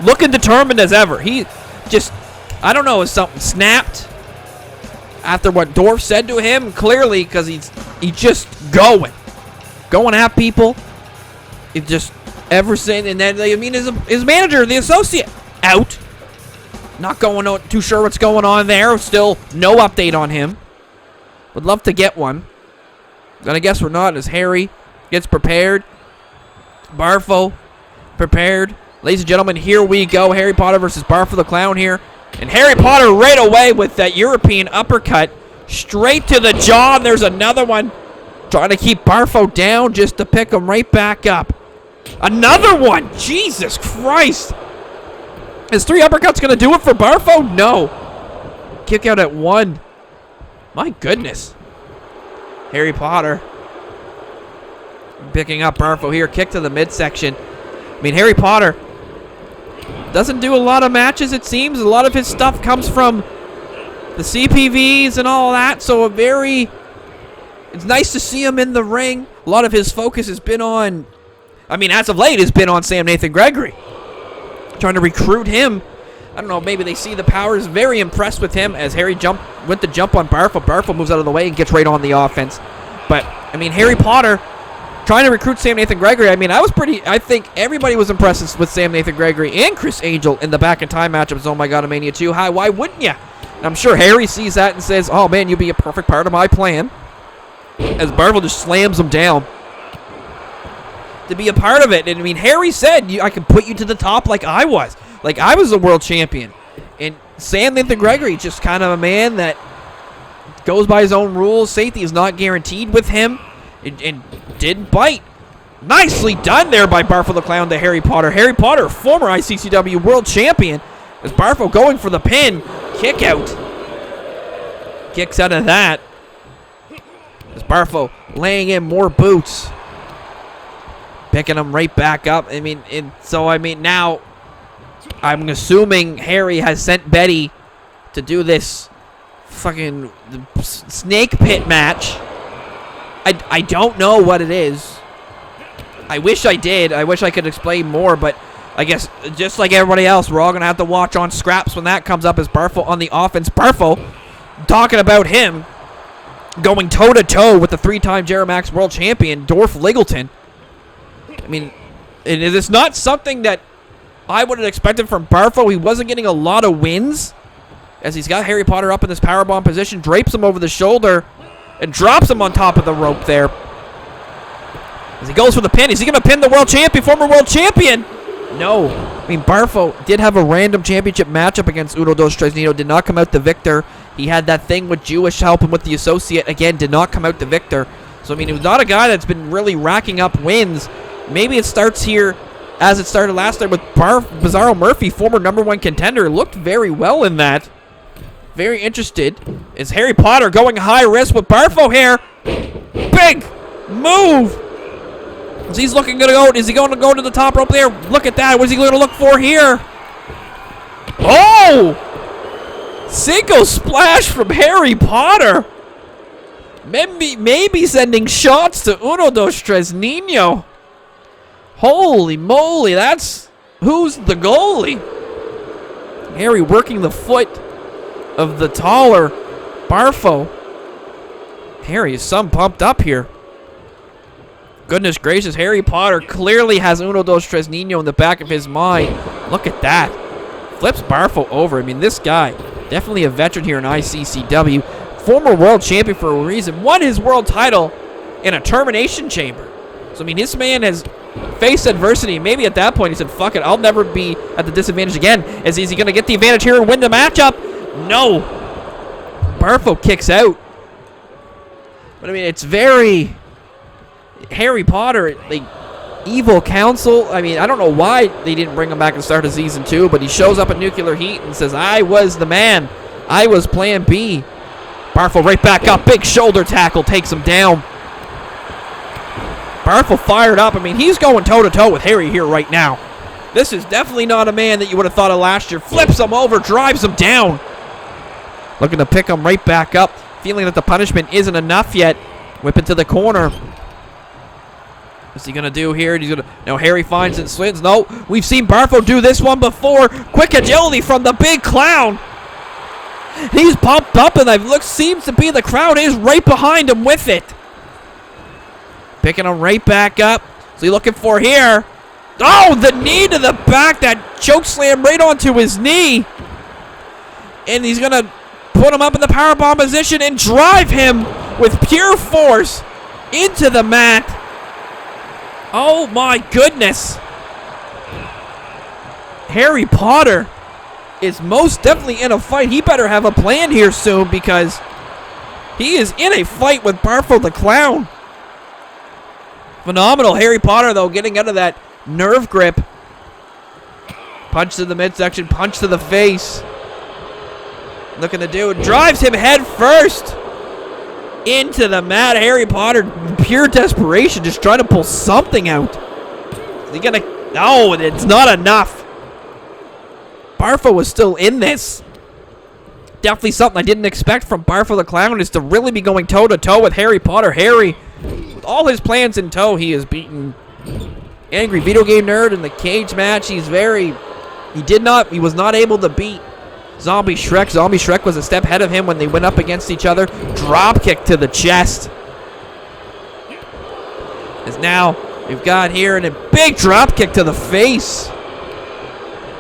looking determined as ever. He just, I don't know, is something snapped after what Dorf said to him? Clearly, because he's just going at people. It just ever since, and then I mean, his manager, the associate, out. Not too sure what's going on there. Still no update on him. Would love to get one. Then I guess we're not, as Harry gets prepared. Barfo prepared. Ladies and gentlemen, here we go. Harry Potter versus Barfo the Clown here. And Harry Potter right away with that European uppercut. Straight to the jaw. And there's another one. Trying to keep Barfo down just to pick him right back up. Another one. Jesus Christ. Is 3 uppercuts going to do it for Barfo? No. Kick out at 1. My goodness. Harry Potter picking up Barfo here. Kick to the midsection. I mean, Harry Potter doesn't do a lot of matches, it seems. A lot of his stuff comes from the CPVs and all that. So it's nice to see him in the ring. A lot of his focus has been on, I mean, as of late, has been on Sam Nathan Gregory. Trying to recruit him. I don't know, maybe they see the powers. Very impressed with him as Harry went to jump on Barfo. Barfo moves out of the way and gets right on the offense. But, I mean, Harry Potter trying to recruit Sam Nathan Gregory. I mean, I think everybody was impressed with Sam Nathan Gregory and Chris Angel in the Back in Time matchups. Oh my God, Mania 2. Why wouldn't you? And I'm sure Harry sees that and says, oh man, you'll be a perfect part of my plan. As Barfo just slams him down to be a part of it. And I mean, Harry said, I can put you to the top like I was. Like I was the world champion. And Sam Nathan Gregory, just kind of a man that goes by his own rules. Safety is not guaranteed with him. And didn't bite. Nicely done there by Barfo the Clown to Harry Potter. Harry Potter, former ICCW world champion. As Barfo going for the pin. Kick out. Kicks out of that. As Barfo laying in more boots. Picking him right back up. I mean, now I'm assuming Harry has sent Betty to do this fucking snake pit match. I don't know what it is. I wish I did. I wish I could explain more, but I guess just like everybody else, we're all going to have to watch on Scraps when that comes up as Barfo on the offense. Barfo, talking about him, going toe-to-toe with the 3-time Jeremax world champion, Dorf Liggleton. I mean, it is not something that I would have expected from Barfo. He wasn't getting a lot of wins as he's got Harry Potter up in this powerbomb position, drapes him over the shoulder, and drops him on top of the rope there. As he goes for the pin. Is he going to pin the world champion, former world champion? No. I mean, Barfo did have a random championship matchup against Uno Dos Tres Nino. Did not come out the victor. He had that thing with Jewish helping with the associate. Again, did not come out the victor. So, I mean, he was not a guy that's been really racking up wins. Maybe it starts here as it started last time with Bizzaro Murphy, former #1 contender. Looked very well in that. Very interested. Is Harry Potter going high risk with Barfo here? Big move. Is he looking to go? Is he going to go to the top rope there? Look at that. What's he going to look for here? Oh! Cinco splash from Harry Potter. Maybe sending shots to Uno Dos Tres Nino. Holy moly, that's who's the goalie? Harry working the foot of the taller Barfo. Harry is some pumped up here. Goodness gracious, Harry Potter clearly has Uno Dos Tres Nino in the back of his mind. Look at that. Flips Barfo over. I mean, this guy, definitely a veteran here in ICCW. Former world champion for a reason. Won his world title in a termination chamber. So, I mean, this man has faced adversity. Maybe at that point he said, fuck it, I'll never be at the disadvantage again. Is he going to get the advantage here and win the matchup? No. Barfo kicks out. But I mean, it's very Harry Potter, like evil counsel. I mean, I don't know why they didn't bring him back at the start of season 2, but he shows up at Nuclear Heat and says, I was the man. I was plan B. Barfo right back up. Big shoulder tackle takes him down. Barfo fired up. I mean, he's going toe-to-toe with Harry here right now. This is definitely not a man that you would have thought of last year. Flips him over, drives him down. Looking to pick him right back up. Feeling that the punishment isn't enough yet. Whip it to the corner. What's he going to do here? He's gonna. No, Harry finds and slings. No, we've seen Barfo do this one before. Quick agility from the big clown. He's pumped up, and I've looked. Seems to be the crowd is right behind him with it. Picking him right back up. What's he looking for here? Oh, the knee to the back. That choke slam right onto his knee. And he's going to put him up in the powerbomb position and drive him with pure force into the mat. Oh, my goodness. Harry Potter is most definitely in a fight. He better have a plan here soon because he is in a fight with Barfo the Clown. Phenomenal. Harry Potter, though, getting out of that nerve grip. Punch to the midsection, punch to the face. Looking to do it. Drives him head first into the mat. Harry Potter, pure desperation, just trying to pull something out. Is he gonna? No, it's not enough. Barfo was still in this. Definitely something I didn't expect from Barfo the Clown is to really be going toe-to-toe with Harry Potter. Harry, with all his plans in tow, he has beaten Angry Video Game Nerd in the cage match. He was not able to beat Zombie Shrek. Zombie Shrek was a step ahead of him when they went up against each other. Drop kick to the chest. As now we've got here and a big drop kick to the face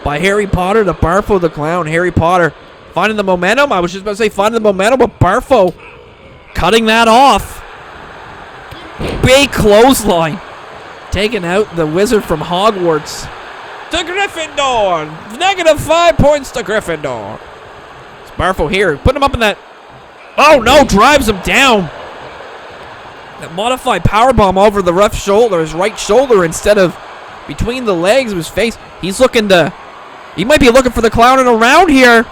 by Harry Potter to Barfo the Clown. Harry Potter finding the momentum. I was just about to say finding the momentum, but Barfo cutting that off. Big clothesline. Taking out the wizard from Hogwarts. To Gryffindor. -5 points to Gryffindor. It's Barfo here. Put him up in that. Oh no, drives him down. That modified powerbomb over the left shoulder, his right shoulder instead of between the legs of his face. He's looking to. He might be looking for the Clown and around here.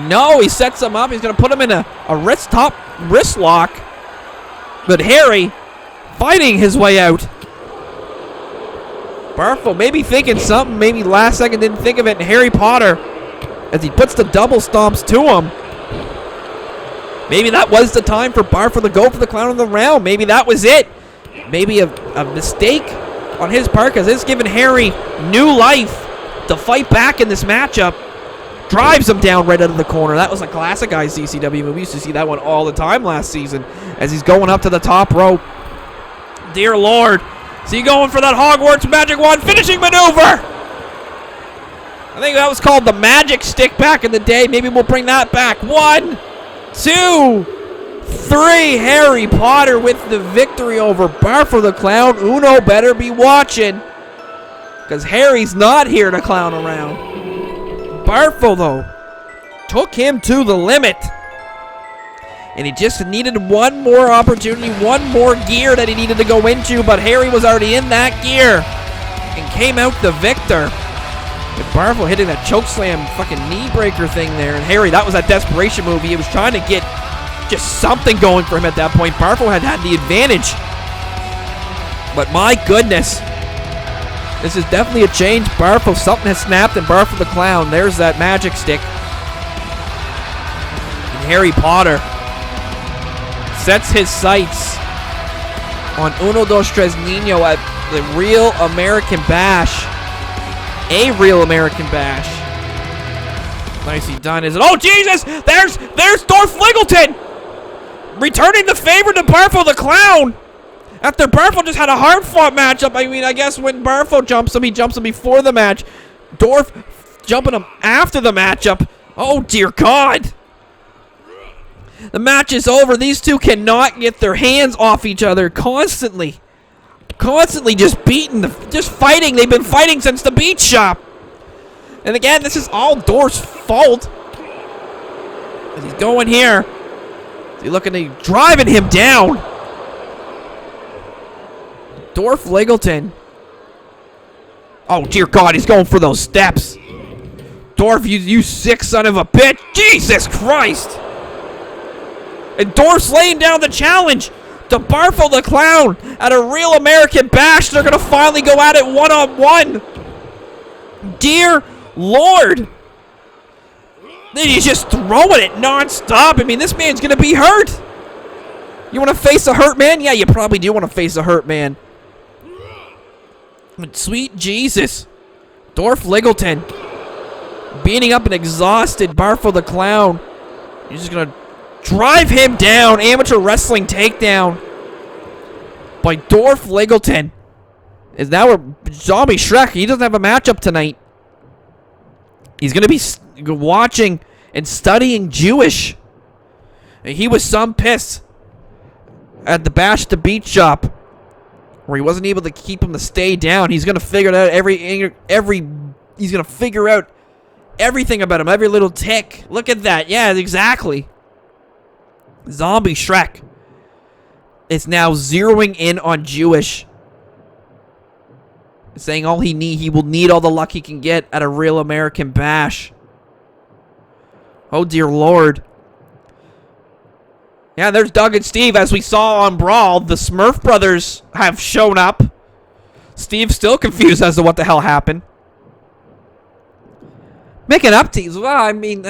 No, he sets him up. He's going to put him in a wrist lock. But Harry fighting his way out. Barfo maybe thinking something. Maybe last second didn't think of it. And Harry Potter, as he puts the double stomps to him. Maybe that was the time for Barfo to go for the Clown of the round. Maybe that was it. Maybe a mistake on his part because it's given Harry new life to fight back in this matchup. Drives him down right out of the corner. That was a classic ICCW move. We used to see that one all the time last season as he's going up to the top rope. Dear Lord. Is he going for that Hogwarts Magic Wand finishing maneuver? I think that was called the Magic Stick back in the day. Maybe we'll bring that back. 1, 2, 3. Harry Potter with the victory over Barfo the Clown. Uno better be watching because Harry's not here to clown around. Barfo, though, took him to the limit. And he just needed one more opportunity, one more gear that he needed to go into, but Harry was already in that gear and came out the victor. With Barfo hitting that chokeslam fucking knee breaker thing there. And Harry, that was that desperation move. He was trying to get just something going for him at that point. Barfo had the advantage. But my goodness. This is definitely a change. Barfo, something has snapped, and Barfo the Clown. There's that magic stick. And Harry Potter sets his sights on Uno Dos Tres Niño at the Real American Bash. A Real American Bash. Nicely done, is it? Oh, Jesus! There's Dorf Fliggleton! Returning the favor to Barfo the Clown! After Barfo just had a hard-fought matchup. I mean, I guess when Barfo jumps him, he jumps him before the match. Dorf jumping him after the matchup. Oh, dear God. The match is over. These two cannot get their hands off each other constantly. Constantly just beating, just fighting. They've been fighting since the beach shop. And again, this is all Dorf's fault. As he's going here. You're looking at driving him down. Dolph Littleton. Oh, dear God, he's going for those steps. Dolph, you sick son of a bitch. Jesus Christ. And Dolph's laying down the challenge to Barfo the Clown at a Real American Bash. They're going to finally go at it one-on-one. Dear Lord. Then he's just throwing it non-stop. I mean, this man's going to be hurt. You want to face a hurt man? Yeah, you probably do want to face a hurt man. But sweet Jesus. Dolph Littleton beating up an exhausted Barfo the Clown. He's just going to drive him down. Amateur wrestling takedown by Dolph Littleton. Is now a Zombie Shrek. He doesn't have a matchup tonight. He's going to be watching and studying Jewish. And he was some pissed at the Bash the Beat Shop where he wasn't able to keep him to stay down. He's going to figure out he's going to figure out everything about him, every little tick. Look at that. Yeah, exactly. Zombie Shrek is now zeroing in on Jewish. Saying he will need all the luck he can get at a Real American Bash. Oh dear Lord. Yeah, there's Doug and Steve. As we saw on Brawl, the Smurf brothers have shown up. Steve's still confused as to what the hell happened. Making up teams. Well, I mean,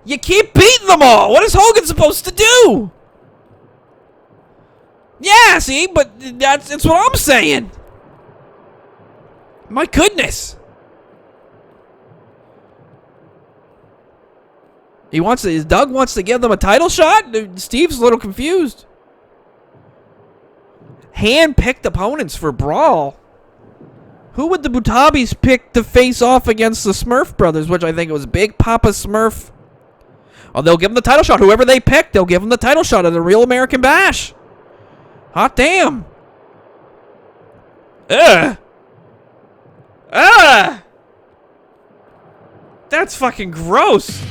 you keep beating them all. What is Hogan supposed to do? Yeah, see, but that's what I'm saying. My goodness. Doug wants to give them a title shot? Steve's a little confused. Hand-picked opponents for Brawl. Who would the Butabis pick to face off against the Smurf brothers? Which I think it was Big Papa Smurf. Oh, they'll give them the title shot. Whoever they pick, they'll give them the title shot at the Real American Bash. Hot damn. Ugh. That's fucking gross.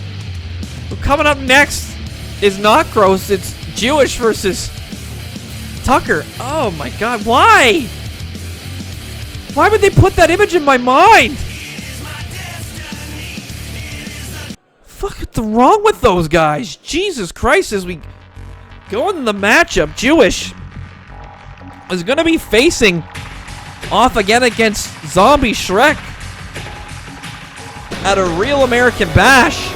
Well, coming up next is not gross. It's Jewish versus Tucker. Oh my God, why? Why would they put that image in my mind? What's wrong with those guys? Jesus Christ, as we go into the matchup, Jewish is going to be facing off again against Zombie Shrek at a Real American Bash.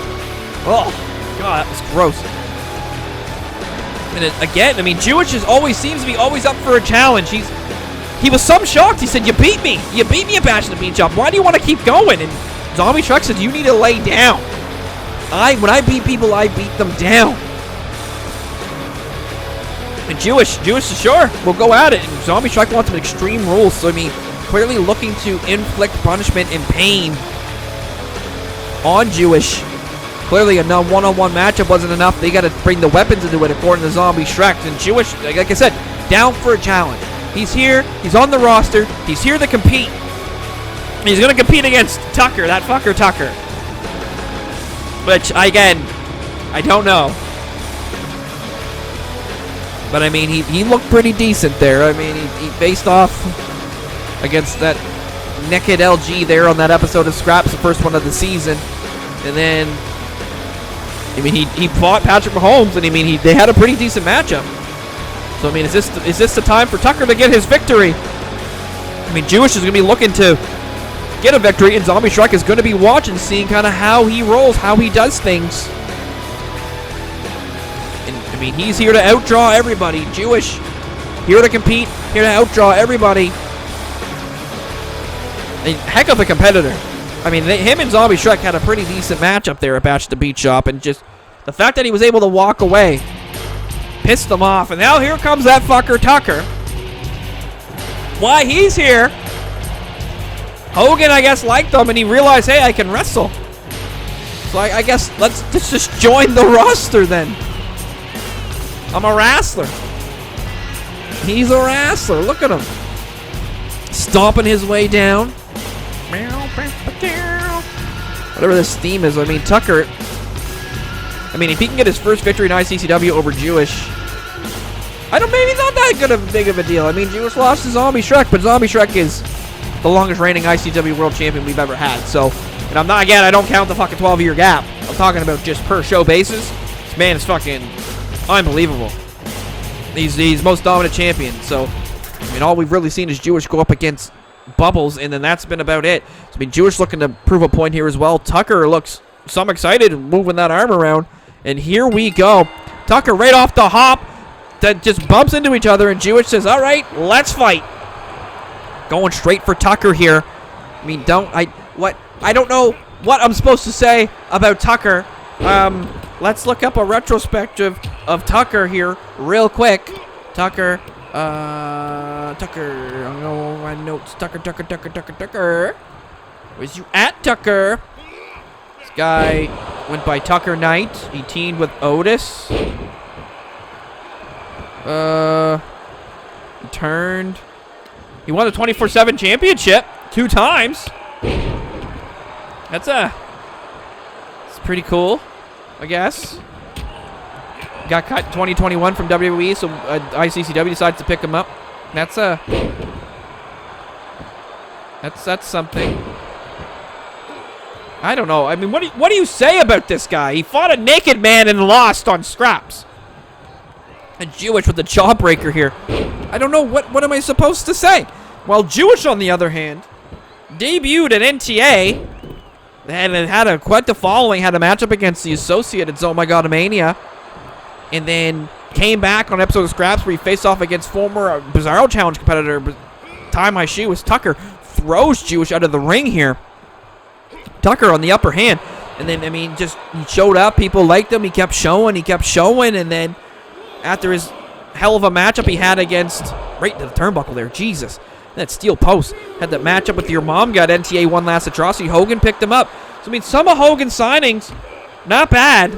Oh, God, that was gross. And again, I mean, Jewish seems to be always up for a challenge. He was some shocked. He said, you beat me. You beat me at Bash in the Beat Shop. Why do you want to keep going? And Zombie Shrek said, you need to lay down. When I beat people, I beat them down. And Jewish is sure, we'll go at it. And Zombie Shrek wants some extreme rules. So, I mean, clearly looking to inflict punishment and pain on Jewish. Clearly a one-on-one matchup wasn't enough. They got to bring the weapons into it according to Zombie Shrek. And Jewish, like I said, down for a challenge. He's here. He's on the roster. He's here to compete. And he's going to compete against Tucker, that fucker Tucker. Which, again, I don't know. But, I mean, he looked pretty decent there. I mean, he faced off against that naked LG there on that episode of Scraps, the first one of the season. And then, I mean, he fought Patrick Mahomes, and I mean, they had a pretty decent matchup. So, I mean, is this the time for Tucker to get his victory? I mean, Jewish is going to be looking to get a victory, and Zombie Shrek is going to be watching, seeing kind of how he rolls, how he does things. And, I mean, he's here to outdraw everybody. Jewish, here to compete, here to outdraw everybody. A heck of a competitor. I mean, him and Zombie Shrek had a pretty decent matchup there at Bash the Beat Shop, and just the fact that he was able to walk away pissed them off. And now here comes that fucker Tucker. Why he's here? Hogan, I guess, liked him, and he realized, hey, I can wrestle. So I guess let's just join the roster then. I'm a wrestler. He's a wrestler. Look at him. Stomping his way down. Whatever this theme is, I mean, Tucker I mean, if he can get his first victory in ICCW over Jewish, maybe not that big of a deal. I mean, Jewish lost to Zombie Shrek, but Zombie Shrek is the longest reigning ICW world champion we've ever had. So, and I don't count the fucking 12-year gap. I'm talking about just per show basis. This man is fucking unbelievable. He's most dominant champion. So, I mean, all we've really seen is Jewish go up against Bubbles, and then that's been about it. So, I mean, Jewish looking to prove a point here as well. Tucker looks some excited moving that arm around, and here we go. Tucker right off the hop that just bumps into each other, and Jewish says, all right, let's fight. Going straight for Tucker here. I mean, I don't know what I'm supposed to say about Tucker. Let's look up a retrospective of Tucker here real quick. Tucker, I know my notes. Tucker. Where's you at, Tucker? This guy went by Tucker Knight. He teamed with Otis. He turned. He won the 24/7 championship 2 times. It's pretty cool, I guess. Got cut in 2021 from WWE, so ICCW decides to pick him up. That's something. I don't know. I mean, what do you say about this guy? He fought a naked man and lost on scraps. And Jewish with the jawbreaker here. I don't know, what am I supposed to say? Well, Jewish, on the other hand, debuted at NTA and had quite the following, had a matchup against the Associate at Oh My God Mania, and then came back on an episode of Scraps where he faced off against former Bizzaro Challenge competitor, Tie My Shoe, as Tucker throws Jewish out of the ring here. Tucker on the upper hand, and then, I mean, just, he showed up, people liked him, he kept showing, and then after his hell of a matchup he had against, right to the turnbuckle there, Jesus. That steel post. Had that matchup with your mom, got NTA one last atrocity. Hogan picked him up. So, I mean, some of Hogan's signings, not bad.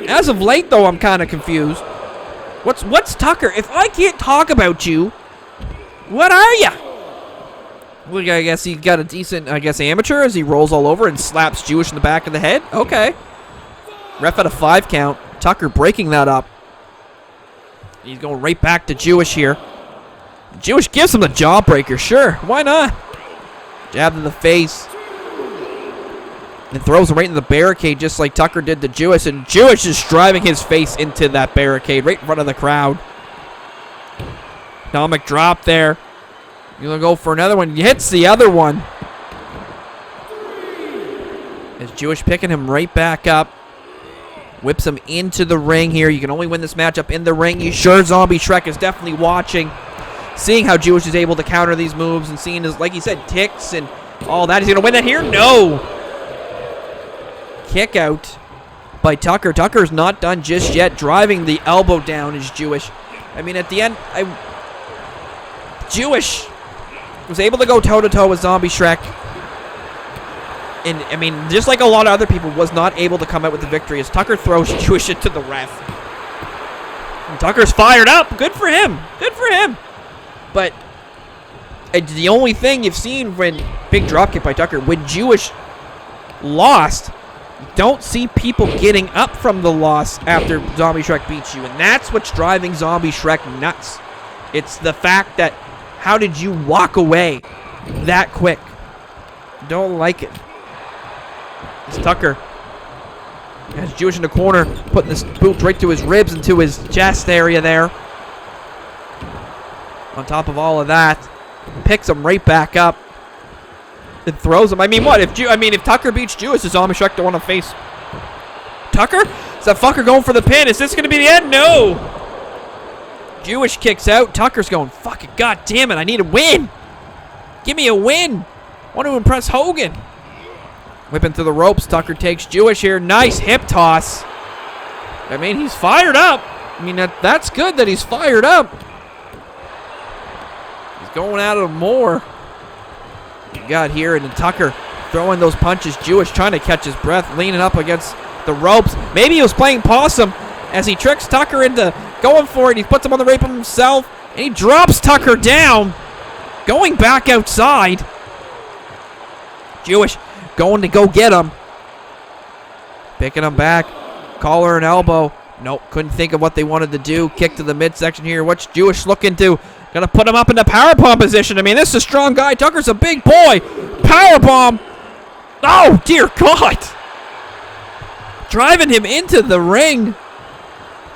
As of late, though, I'm kind of confused. What's Tucker? If I can't talk about you, what are you? Well, I guess he got a decent, amateur as he rolls all over and slaps Jewish in the back of the head. Okay. Ref at a 5 count. Tucker breaking that up. He's going right back to Jewish here. Jewish gives him the jawbreaker. Sure, why not? Jab to the face. And throws him right into the barricade just like Tucker did to Jewish. And Jewish is driving his face into that barricade right in front of the crowd. Economic drop there. You're going to go for another one. He hits the other one. As Jewish picking him right back up. Whips him into the ring here. You can only win this matchup in the ring. You sure Zombie Shrek is definitely watching. Seeing how Jewish is able to counter these moves and seeing his, like he said, ticks and all that. He's going to win that here? No. Kick out by Tucker. Tucker's not done just yet. Driving the elbow down is Jewish. I mean, at the end, Jewish was able to go toe-to-toe with Zombie Shrek. And, I mean, just like a lot of other people, was not able to come out with the victory as Tucker throws Jewish into the ref. And Tucker's fired up. Good for him. Good for him. But the only thing you've seen when big dropkick by Tucker, when Jewish lost, you don't see people getting up from the loss after Zombie Shrek beats you. And that's what's driving Zombie Shrek nuts. It's the fact that how did you walk away that quick? Don't like it. It's Tucker. Has Jewish in the corner, putting this boot right to his ribs and to his chest area there. On top of all of that, picks him right back up and throws him. I mean, what? If Tucker beats Jewish, does Zombie Shrek don't want to face Tucker? Is that fucker going for the pin? Is this going to be the end? No. Jewish kicks out. Tucker's going, fuck it, god damn it, I need a win. Give me a win. I want to impress Hogan. Whipping through the ropes. Tucker takes Jewish here. Nice hip toss. I mean, he's fired up. I mean, that's good that he's fired up. He's going at it more. You got here, and then Tucker throwing those punches. Jewish trying to catch his breath, leaning up against the ropes. Maybe he was playing possum as he tricks Tucker into going for it. He puts him on the rope himself, and he drops Tucker down, going back outside. Jewish going to go get him. Picking him back. Collar and elbow. Nope, couldn't think of what they wanted to do. Kick to the midsection here. What's Jewish looking to? Gonna put him up in the powerbomb position. I mean, this is a strong guy. Tucker's a big boy. Powerbomb. Oh, dear God. Driving him into the ring.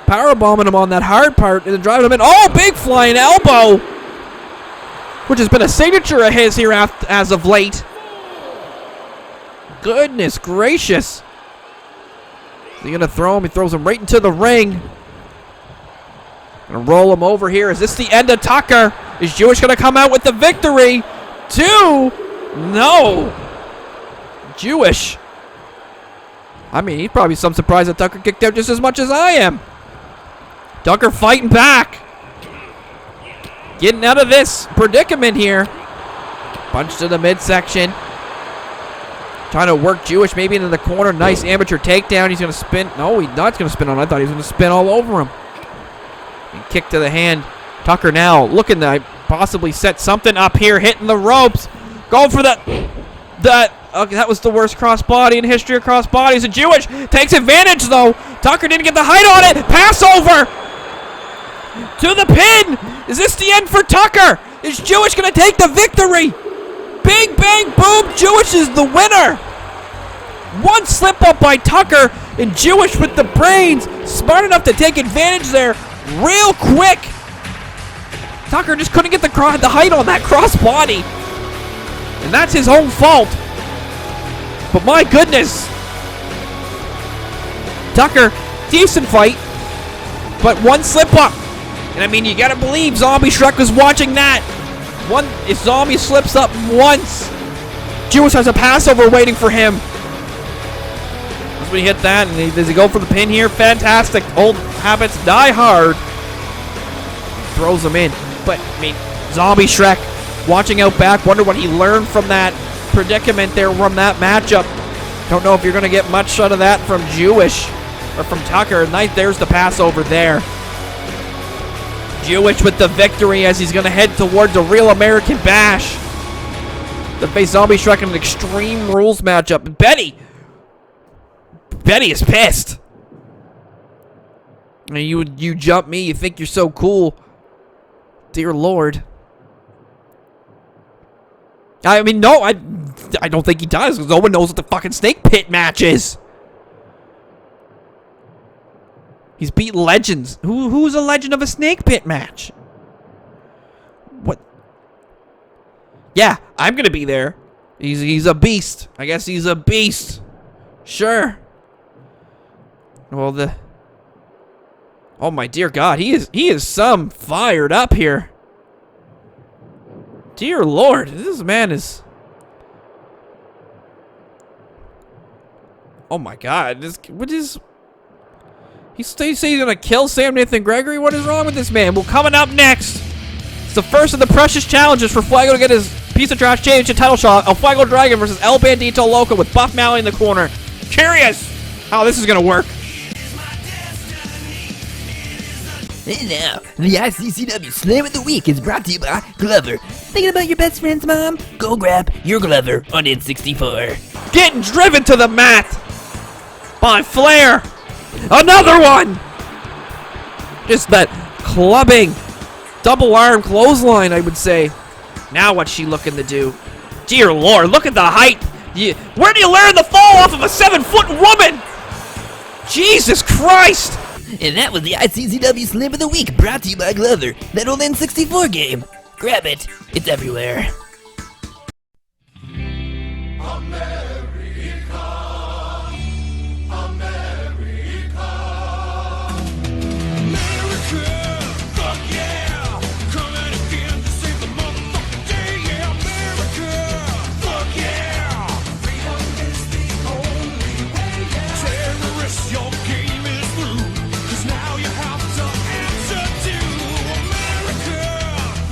Powerbombing him on that hard part and then driving him in. Oh, big flying elbow. Which has been a signature of his here as of late. Goodness gracious. Is he going to throw him? He throws him right into the ring. Going to roll him over here. Is this the end of Tucker? Is Jewish going to come out with the victory? 2? No. Jewish. I mean, he's probably some surprised that Tucker kicked out just as much as I am. Tucker fighting back. Getting out of this predicament here. Punch to the midsection. Trying to work Jewish maybe into the corner. Nice amateur takedown. He's going to spin. No, he's not going to spin on. I thought he was going to spin all over him. And kick to the hand. Tucker now looking to possibly set something up here. Hitting the ropes. Going for that. Okay, that was the worst crossbody in history of crossbodies. And Jewish takes advantage though. Tucker didn't get the height on it. Pass over. To the pin. Is this the end for Tucker? Is Jewish going to take the victory? Bing, bang, boom. Jewish is the winner. One slip up by Tucker, and Jewish with the brains. Smart enough to take advantage there real quick. Tucker just couldn't get the height on that crossbody. And that's his own fault. But my goodness. Tucker, decent fight. But one slip up. And I mean, you gotta believe Zombie Shrek was watching that. If Zombie slips up once, Jewish has a passover waiting for him. As we hit that, and does he go for the pin here? Fantastic. Old habits die hard. Throws him in. But, I mean, Zombie Shrek watching out back. Wonder what he learned from that predicament there from that matchup. Don't know if you're going to get much out of that from Jewish or from Tucker. Nice, there's the passover there. Jewish with the victory as he's going to head towards a real American Bash. The face Zombie Shrek in an Extreme Rules matchup. Betty is pissed. I mean, you jump me, you think you're so cool. Dear Lord. I mean, no, I don't think he does, because no one knows what the fucking snake pit match is. He's beat legends. Who's a legend of a snake pit match? What? Yeah, I'm gonna be there. He's a beast. I guess he's a beast. Sure. Well, oh my dear God, he is some fired up here. Dear Lord, this man is. Oh my God, what is? He says he's gonna kill Sam Nathan Gregory. What is wrong with this man? Well, coming up next, it's the first of the precious challenges for Fuego to get his piece of trash championship title shot. El Fuego Dragon versus El Bandito Loco with Buff Malley in the corner. Curious how this is gonna work. And now, the ICCW Slam of the Week is brought to you by Glover. Thinking about your best friend's mom? Go grab your Glover on N64. Getting driven to the mat by Flair. Another one! Just that clubbing, double arm clothesline, I would say. Now what's she looking to do? Dear Lord, look at the height. Where do you learn to fall off of a 7-foot woman? Jesus Christ! And that was the ICCW Slam of the Week brought to you by Glover. That old N64 game. Grab it. It's everywhere.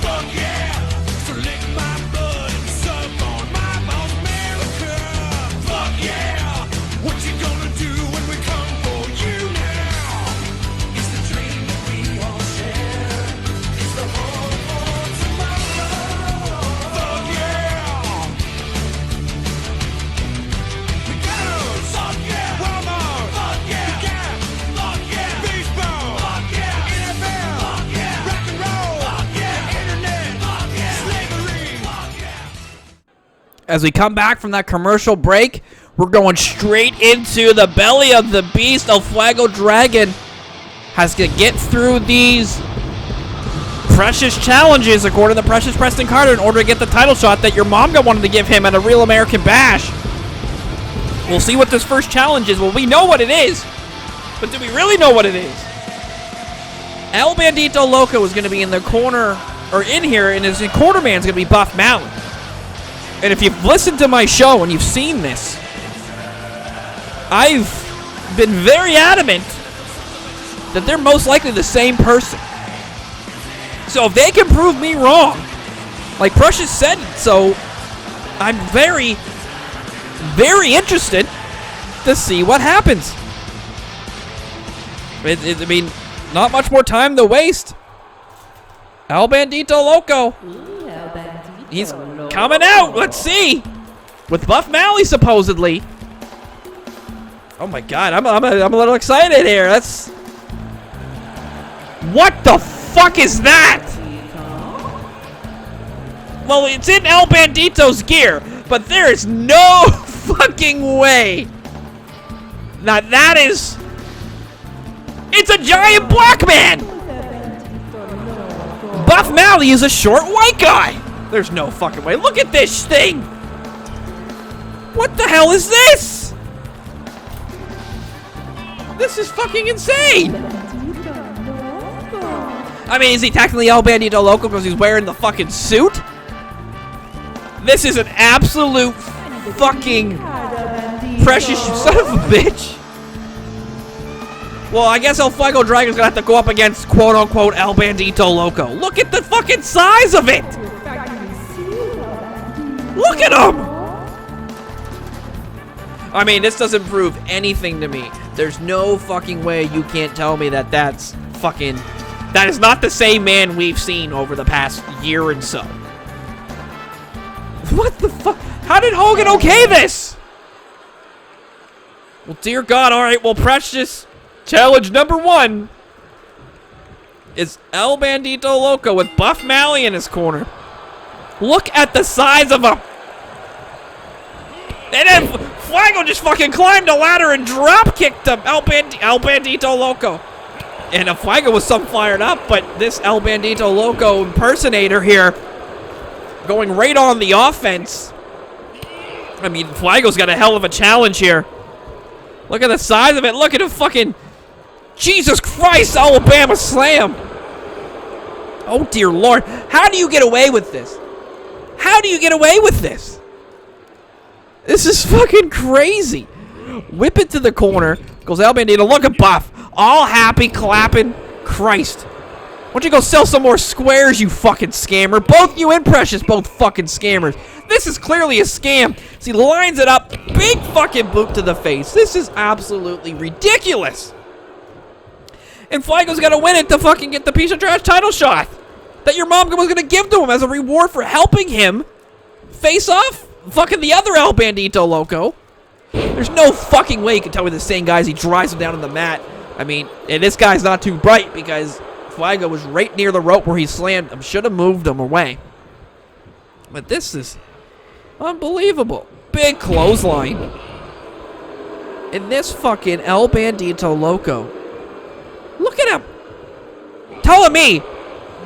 Fuck yeah, so lick my butt. As we come back from that commercial break, we're going straight into the belly of the beast. El Fuego Dragon has to get through these precious challenges, according to Precious Preston Carter, in order to get the title shot that your mom wanted to give him at a Real American Bash. We'll see what this first challenge is. Well, we know what it is, but do we really know what it is? El Bandito Loco is going to be in the corner, or in here, and his corner man's going to be Buff Malley. And if you've listened to my show and you've seen this, I've been very adamant that they're most likely the same person. So if they can prove me wrong, like Precious said, so I'm very, very interested to see what happens. I mean, not much more time to waste. El Bandito Loco. He's coming out. Let's see. With Buff Malley, supposedly. Oh my God, I'm a little excited here. That's... What the fuck is that? Well, it's in El Bandito's gear, but there is no fucking way. Now that is... It's a giant black man! Buff Malley is a short white guy! There's no fucking way. Look at this thing! What the hell is this? This is fucking insane! I mean, is he technically El Bandito Loco because he's wearing the fucking suit? This is an absolute fucking precious son of a bitch. Well, I guess El Fuego Dragon's gonna have to go up against quote-unquote El Bandito Loco. Look at the fucking size of it! Look at him! I mean, this doesn't prove anything to me. There's no fucking way you can't tell me that that's fucking... That is not the same man we've seen over the past year and so. What the fuck? How did Hogan okay this? Well, dear God, alright, well, Precious... Challenge number 1 is El Bandito Loco with Buff Malley in his corner. Look at the size of him. And then Fuego just fucking climbed a ladder and drop kicked him. El Bandito Loco. And Fuego was some fired up, but this El Bandito Loco impersonator here going right on the offense. I mean, Fuego's got a hell of a challenge here. Look at the size of it. Look at the fucking... Jesus Christ, Alabama Slam. Oh, dear Lord. How do you get away with this? How do you get away with this? This is fucking crazy. Whip it to the corner. Goes El Bandito. Look at Buff. All happy, clapping. Christ. Why don't you go sell some more squares, you fucking scammer? Both you and Precious, both fucking scammers. This is clearly a scam. So he lines it up. Big fucking boot to the face. This is absolutely ridiculous. And Fuego's got to win it to fucking get the piece of trash title shot that your mom was going to give to him as a reward for helping him face off fucking the other El Bandito Loco. There's no fucking way you can tell me the same guy as he drives him down on the mat. I mean, and this guy's not too bright because Fuego was right near the rope where he slammed him. Should have moved him away. But this is unbelievable. Big clothesline. And this fucking El Bandito Loco. Look at him. Telling me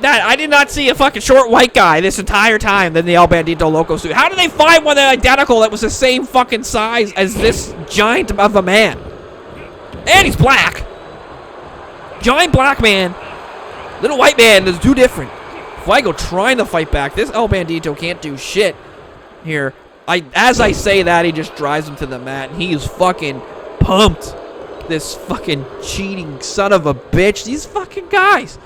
that I did not see a fucking short white guy this entire time than the El Bandito Loco suit. How did they find one that identical that was the same fucking size as this giant of a man? And he's black. Giant black man. Little white man. There's two different. Fuego trying to fight back. This El Bandito can't do shit here. As I say that, he just drives him to the mat. And he is fucking pumped. This fucking cheating son of a bitch. These fucking guys.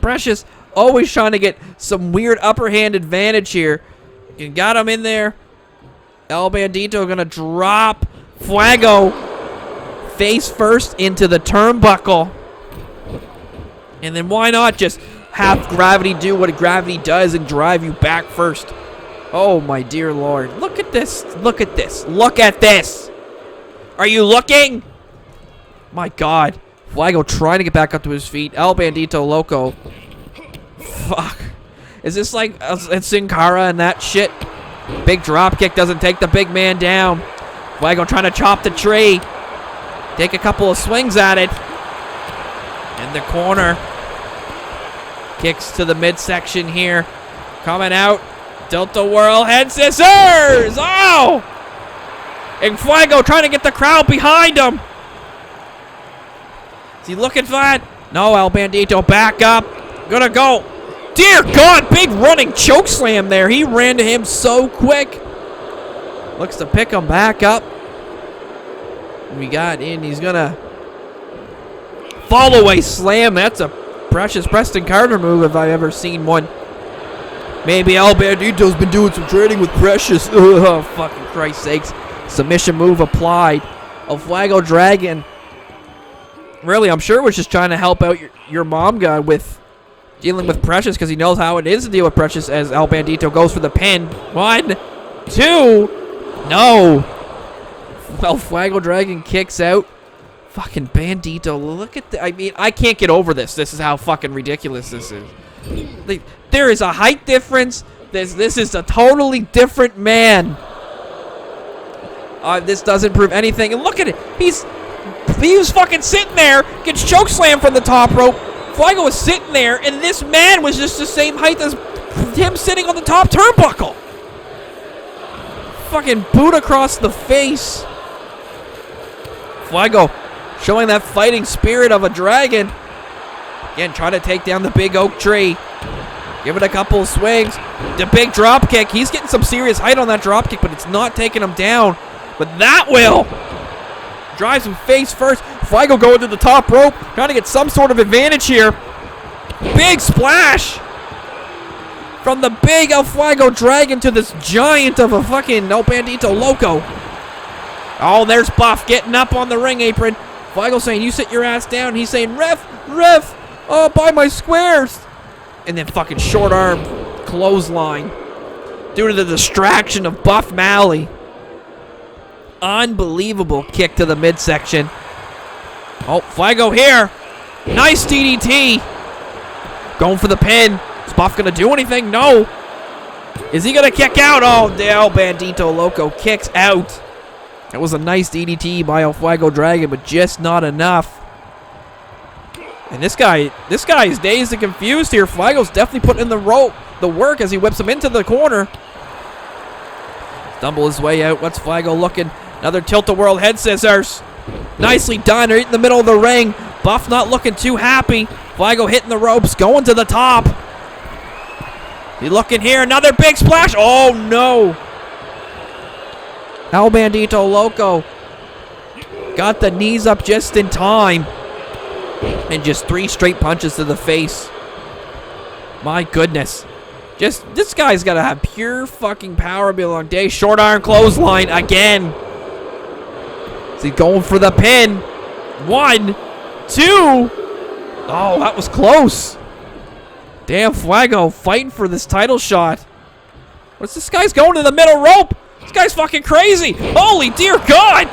Precious always trying to get some weird upper hand advantage here. You got him in there. El Bandito gonna drop Fuego face first into the turnbuckle. And then why not just have gravity do what gravity does and drive you back first? Oh my dear Lord. Look at this. Look at this. Look at this. Are you looking? My God. Fuego trying to get back up to his feet. El Bandito Loco. Fuck. Is this like Sin Cara and that shit? Big drop kick doesn't take the big man down. Fuego trying to chop the tree. Take a couple of swings at it. In the corner. Kicks to the midsection here. Coming out. Tilt-a-whirl head scissors. Oh! And Fuego trying to get the crowd behind him. Is he looking for that? No, El Bandito back up. Gonna go. Dear God, big running choke slam there. He ran to him so quick. Looks to pick him back up. We got in. He's gonna fall away slam. That's a precious Preston Carter move if I've ever seen one. Maybe El Bandito's been doing some training with Precious. Oh, fucking Christ's sakes. Submission move applied. El Fuego Dragon. Really, I'm sure was just trying to help out your mom guy with dealing with Precious because he knows how it is to deal with Precious as El Bandito goes for the pin. 1, 2. No. El Fuego Dragon kicks out. Fucking Bandito. Look at I mean, I can't get over this. This is how fucking ridiculous this is. Like, there is a height difference. This is a totally different man. This doesn't prove anything. And look at it. He was fucking sitting there, gets chokeslammed from the top rope. Fuego was sitting there, and this man was just the same height as him sitting on the top turnbuckle. Fucking boot across the face. Fuego showing that fighting spirit of a dragon. Again, trying to take down the big oak tree. Give it a couple of swings. The big drop kick. He's getting some serious height on that drop kick, but it's not taking him down. But that will. Drives him face first. Fuego going to the top rope. Trying to get some sort of advantage here. Big splash. From the big El Fuego Dragon to this giant of a fucking El Bandito Loco. Oh, there's Buff getting up on the ring apron. Fuego saying, you sit your ass down. He's saying, ref, oh, buy my squares. And then fucking short arm clothesline. Due to the distraction of Buff Malley. Unbelievable kick to the midsection. Oh, Fuego here. Nice DDT. Going for the pin. Is Buff going to do anything? No. Is he going to kick out? Oh, El Bandito Loco kicks out. That was a nice DDT by El Fuego Dragon, but just not enough. And this guy is dazed and confused here. Fuego's definitely putting in the work as he whips him into the corner. Stumble his way out. What's Fuego looking? Another tilt-a-whirl head scissors. Nicely done right in the middle of the ring. Buff not looking too happy. Fuego hitting the ropes, going to the top. He looking here. Another big splash. Oh, no. El Bandito Loco got the knees up just in time. And just 3 straight punches to the face. My goodness. This guy's got to have pure fucking power be a long day. Short arm clothesline again. Is he going for the pin? 1, 2. Oh, that was close. Damn, Fuego fighting for this title shot. What's this guy's going to the middle rope? This guy's fucking crazy. Holy dear God.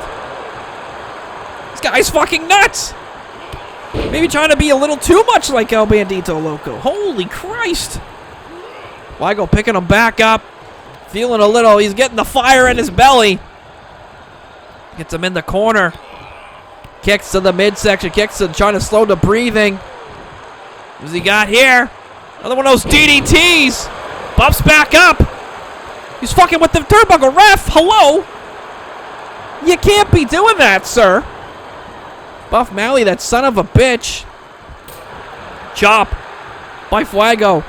This guy's fucking nuts. Maybe trying to be a little too much like El Bandito Loco. Holy Christ. Fuego picking him back up. Feeling a little. He's getting the fire in his belly. Gets him in the corner. Kicks to the midsection. Kicks to trying to slow the breathing. What's he got here? Another one of those DDTs. Buffs back up. He's fucking with the turnbuckle. Ref, hello? You can't be doing that, sir. Buff Malley, that son of a bitch. Chop by Fuego.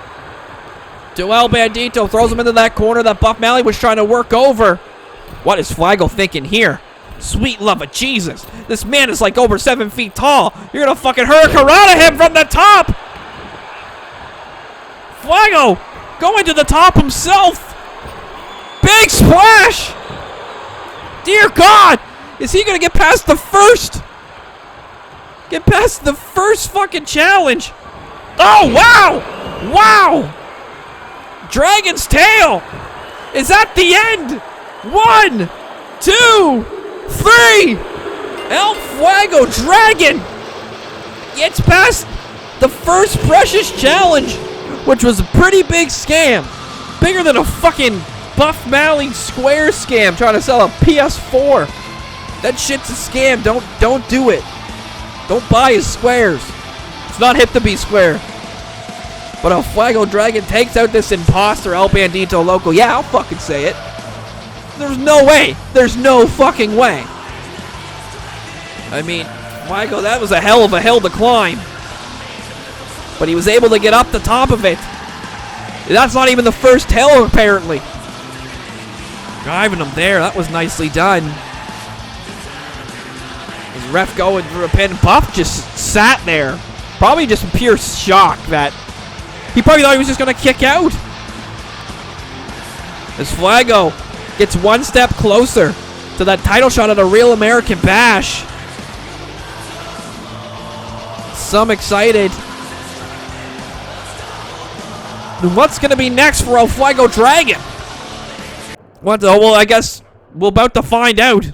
To El Bandito. Throws him into that corner that Buff Malley was trying to work over. What is Fuego thinking here? Sweet love of Jesus. This man is like over 7 feet tall. You're going to fucking hurricanrana him from the top. Fuego going to the top himself. Big splash. Dear God. Is he going to get past the first? Get past the first fucking challenge. Oh, wow. Wow. Dragon's tail. Is that the end? 1, 2, 3. El Fuego Dragon gets past the first Precious challenge, which was a pretty big scam. Bigger than a fucking Buff Malley square scam trying to sell a PS4. That shit's a scam. Don't do it. Don't buy his squares. It's not hip to be square. But a Fuego Dragon takes out this imposter, El Bandito Loco. Yeah, I'll fucking say it. There's no way. There's no fucking way. I mean, Fuego, that was a hell of a hill to climb. But he was able to get up the top of it. That's not even the first hill, apparently. Driving him there. That was nicely done. His ref going through a pin. Buff just sat there. Probably just in pure shock that he probably thought he was just going to kick out. As Fuego gets one step closer to that title shot at a Real American Bash. Some excited. What's going to be next for El Fuego Dragon? What? Oh, well, I guess we're about to find out.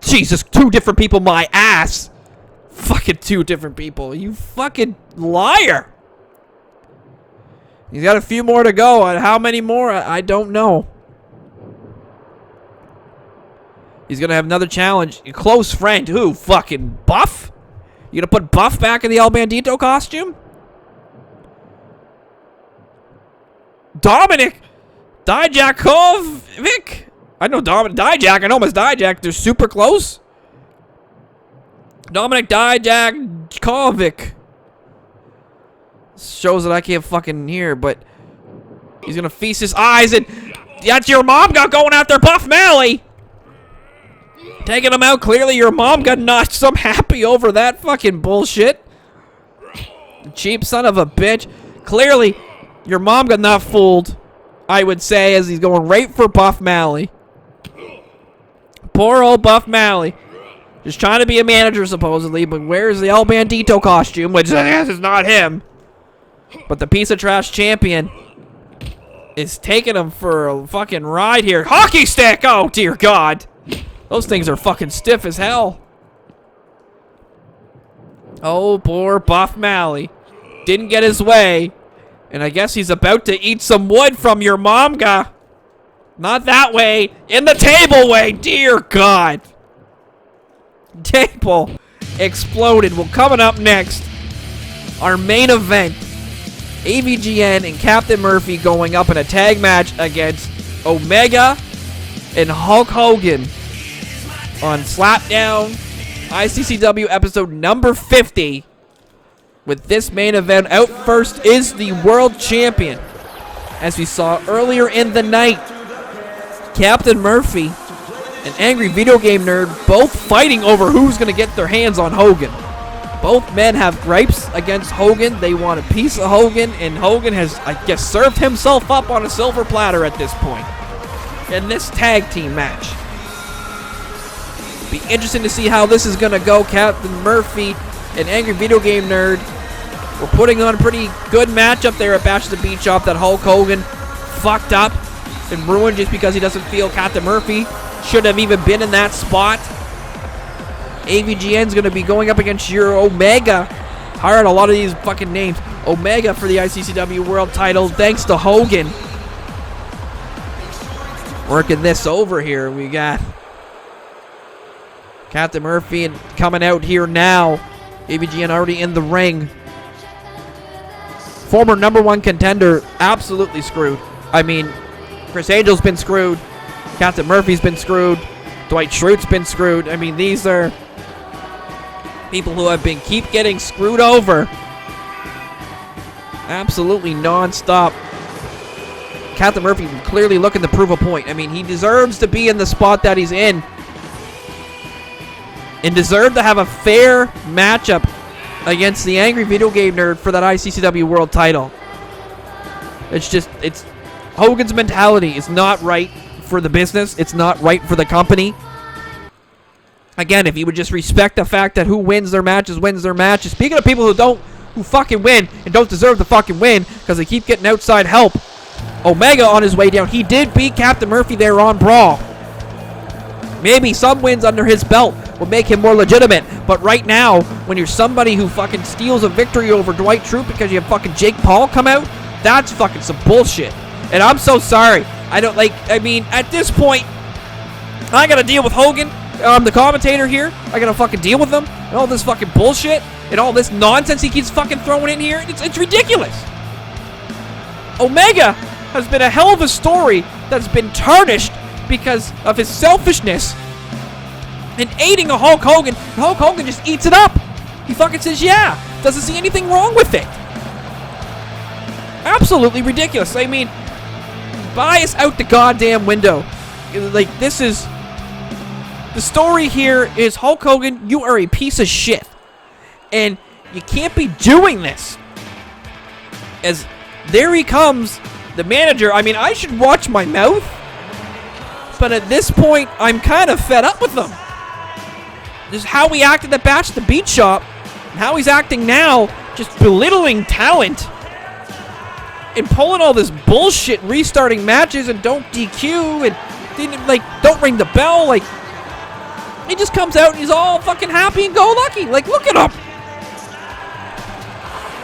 Jesus, 2 different people, my ass. Fucking 2 different people. You fucking liar. He's got a few more to go. And how many more? I don't know. He's going to have another challenge. A close friend. Who? Fucking Buff? You going to put Buff back in the El Bandito costume? Dominic Dijakovic. I know Dominic Dijak. I know him as Dijak. They're super close. Dominic Dijakovic. Shows that I can't fucking hear, but he's gonna feast his eyes and that's your mom got going after Buff Malley. Taking him out. Clearly your mom got not some happy over that fucking bullshit. Cheap son of a bitch. Clearly your mom got not fooled, I would say, as he's going right for Buff Malley. Poor old Buff Malley. Just trying to be a manager, supposedly, but where's the El Bandito costume? Which I guess is not him. But the piece of trash champion is taking him for a fucking ride here. Hockey stick! Oh, dear God. Those things are fucking stiff as hell. Oh, poor Buff Malley. Didn't get his way. And I guess he's about to eat some wood from your momga. Not that way. In the table way. Dear God. Table exploded. Well, coming up next, our main event. AVGN and Captain Murphy going up in a tag match against Omega and Hulk Hogan on Slapdown ICCW episode number 50. With this main event, out first is the world champion. As we saw earlier in the night, Captain Murphy and Angry Video Game Nerd both fighting over who's going to get their hands on Hogan. Both men have gripes against Hogan. They want a piece of Hogan, and Hogan has, I guess, served himself up on a silver platter at this point in this tag team match. Be interesting to see how this is going to go. Captain Murphy and Angry Video Game Nerd were putting on a pretty good matchup there at Bash at the Beach Shop that Hulk Hogan fucked up and ruined just because he doesn't feel Captain Murphy should have even been in that spot. AVGN's going to be going up against your Omega. Hired a lot of these fucking names. Omega for the ICCW World title, thanks to Hogan. Working this over here. We got Captain Murphy and coming out here now. AVGN already in the ring. Former #1 contender, absolutely screwed. I mean, Chris Angel's been screwed. Captain Murphy's been screwed. Dwight Schrute's been screwed. I mean, these are people who have been keep getting screwed over. Absolutely non-stop. Captain Murphy clearly looking to prove a point. I mean, he deserves to be in the spot that he's in. And deserve to have a fair matchup against the Angry Video Game Nerd for that ICCW World title. It's just, it's Hogan's mentality is not right for the business. It's not right for the company. Again, if he would just respect the fact that who wins their matches wins their matches. Speaking of people who fucking win and don't deserve to fucking win because they keep getting outside help. Omega on his way down. He did beat Captain Murphy there on Brawl. Maybe some wins under his belt will make him more legitimate. But right now, when you're somebody who fucking steals a victory over Dwight Schrute because you have fucking Jake Paul come out, that's fucking some bullshit. And I'm so sorry. I mean, at this point, I gotta deal with Hogan. I'm the commentator here. I gotta fucking deal with him. And all this fucking bullshit. And all this nonsense he keeps fucking throwing in here. It's ridiculous. Omega has been a hell of a story that's been tarnished because of his selfishness and aiding a Hulk Hogan. And Hulk Hogan just eats it up. He fucking says, yeah. Doesn't see anything wrong with it. Absolutely ridiculous. I mean, bias out the goddamn window. Like, this is... The story here is Hulk Hogan, you are a piece of shit. And you can't be doing this. As there he comes, the manager. I mean, I should watch my mouth. But at this point, I'm kind of fed up with him. Just how he acted at Batch the Beat Shop. And how he's acting now. Just belittling talent. And pulling all this bullshit, restarting matches and don't DQ. And, like, don't ring the bell. Like, he just comes out and he's all fucking happy and go lucky. Like, look at him.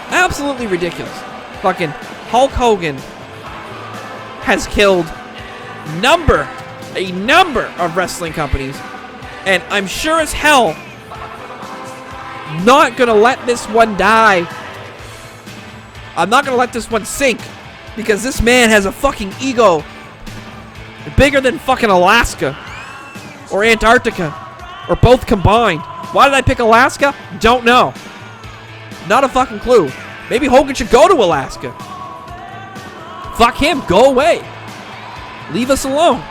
Absolutely ridiculous. Fucking Hulk Hogan has killed a number of wrestling companies. And I'm sure as hell not gonna let this one die. I'm not gonna let this one sink. Because this man has a fucking ego bigger than fucking Alaska. Or Antarctica. Or both combined. Why did I pick Alaska? Don't know. Not a fucking clue. Maybe Hogan should go to Alaska. Fuck him. Go away. Leave us alone.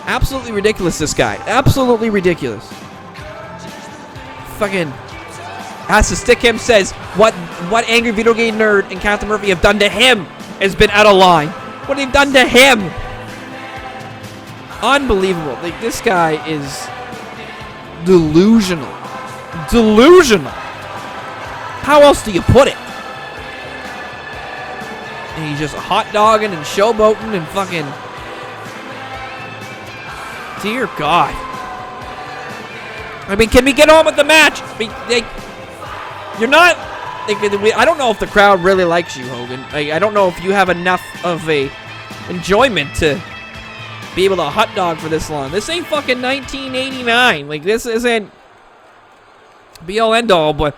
Absolutely ridiculous, this guy. Absolutely ridiculous. Fucking has to stick him, says what Angry Video Game Nerd and Captain Murphy have done to him has been out of line. What they've done to him. Unbelievable. Like, this guy is delusional. Delusional. How else do you put it? And he's just hot dogging and showboating and fucking... Dear God. I mean, can we get on with the match? I mean, you're not... I don't know if the crowd really likes you, Hogan. I don't know if you have enough of a enjoyment to be able to hot dog for this long. This ain't fucking 1989. Like, this isn't be all end all, but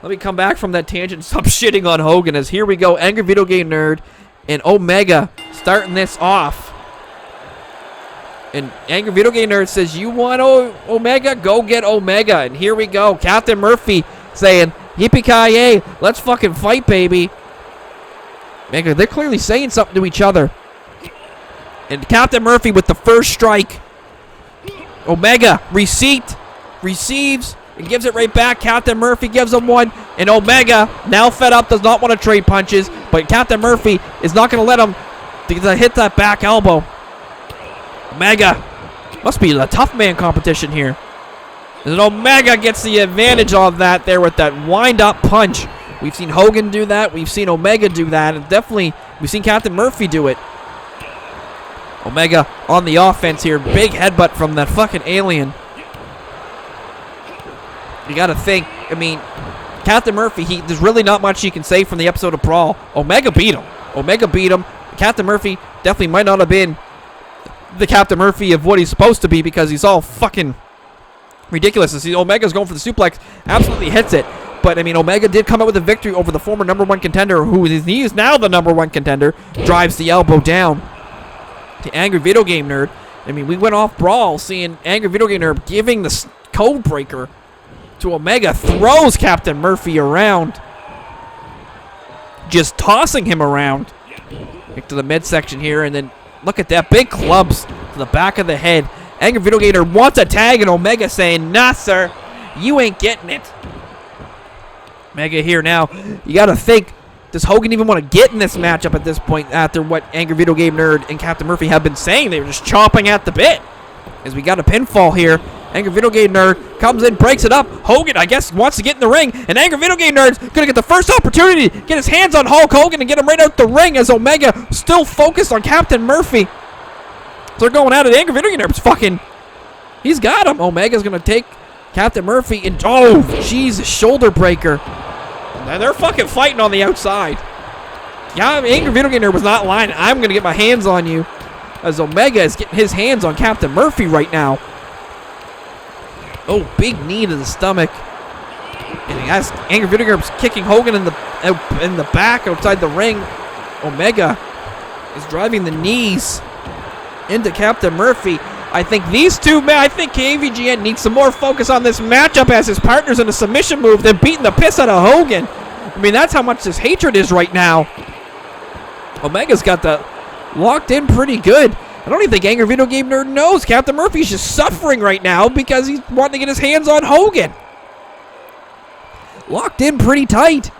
let me come back from that tangent and stop shitting on Hogan, as here we go. Angry Video Game Nerd and Omega starting this off. And Angry Video Game Nerd says, you want Omega? Go get Omega. And here we go. Captain Murphy saying, yippee-ki-yay, let's fucking fight, baby. Omega, they're clearly saying something to each other. And Captain Murphy with the first strike. Omega, receives, and gives it right back. Captain Murphy gives him one. And Omega, now fed up, does not want to trade punches. But Captain Murphy is not going to let him to hit that back elbow. Omega, must be a tough man competition here. And Omega gets the advantage of that there with that wind-up punch. We've seen Hogan do that. We've seen Omega do that. And definitely, we've seen Captain Murphy do it. Omega on the offense here. Big headbutt from that fucking alien. You gotta think, I mean, Captain Murphy, there's really not much you can say from the episode of Brawl. Omega beat him. Captain Murphy definitely might not have been the Captain Murphy of what he's supposed to be, because he's all fucking ridiculous. See, Omega's going for the suplex, absolutely hits it. But, I mean, Omega did come out with a victory over the former #1 contender, he is now the #1 contender. Drives the elbow down to Angry Video Game Nerd. I mean, we went off Brawl seeing Angry Video Game Nerd giving the code breaker to Omega. Throws Captain Murphy around. Just tossing him around. Back to the midsection here, and then look at that. Big clubs to the back of the head. Angry Video Game Nerd wants a tag, and Omega saying, nah, sir, you ain't getting it. Omega here now. You got to think, does Hogan even want to get in this matchup at this point after what Angry Video Game Nerd and Captain Murphy have been saying? They were just chomping at the bit. As we got a pinfall here. Angry Video Game Nerd comes in, breaks it up. Hogan, I guess, wants to get in the ring. And Angry Video Game Nerd's going to get the first opportunity to get his hands on Hulk Hogan and get him right out the ring, as Omega still focused on Captain Murphy. So they're going at it. Angry Video Game Nerd's fucking... He's got him. Omega's going to take Captain Murphy and... Oh, jeez, shoulder breaker. And they're fucking fighting on the outside. Yeah, Angry Video Game Nerd was not lying. I'm going to get my hands on you. As Omega is getting his hands on Captain Murphy right now. Oh, big knee to the stomach. And he has Angry Video Gamer's kicking Hogan in the back outside the ring. Omega is driving the knees into Captain Murphy. I think these two, I think AVGN needs some more focus on this matchup as his partner's in a submission move than beating the piss out of Hogan. I mean, that's how much this hatred is right now. Omega's got the locked in pretty good. I don't even think Angry Video Game Nerd knows Captain Murphy's just suffering right now because he's wanting to get his hands on Hogan. Locked in pretty tight.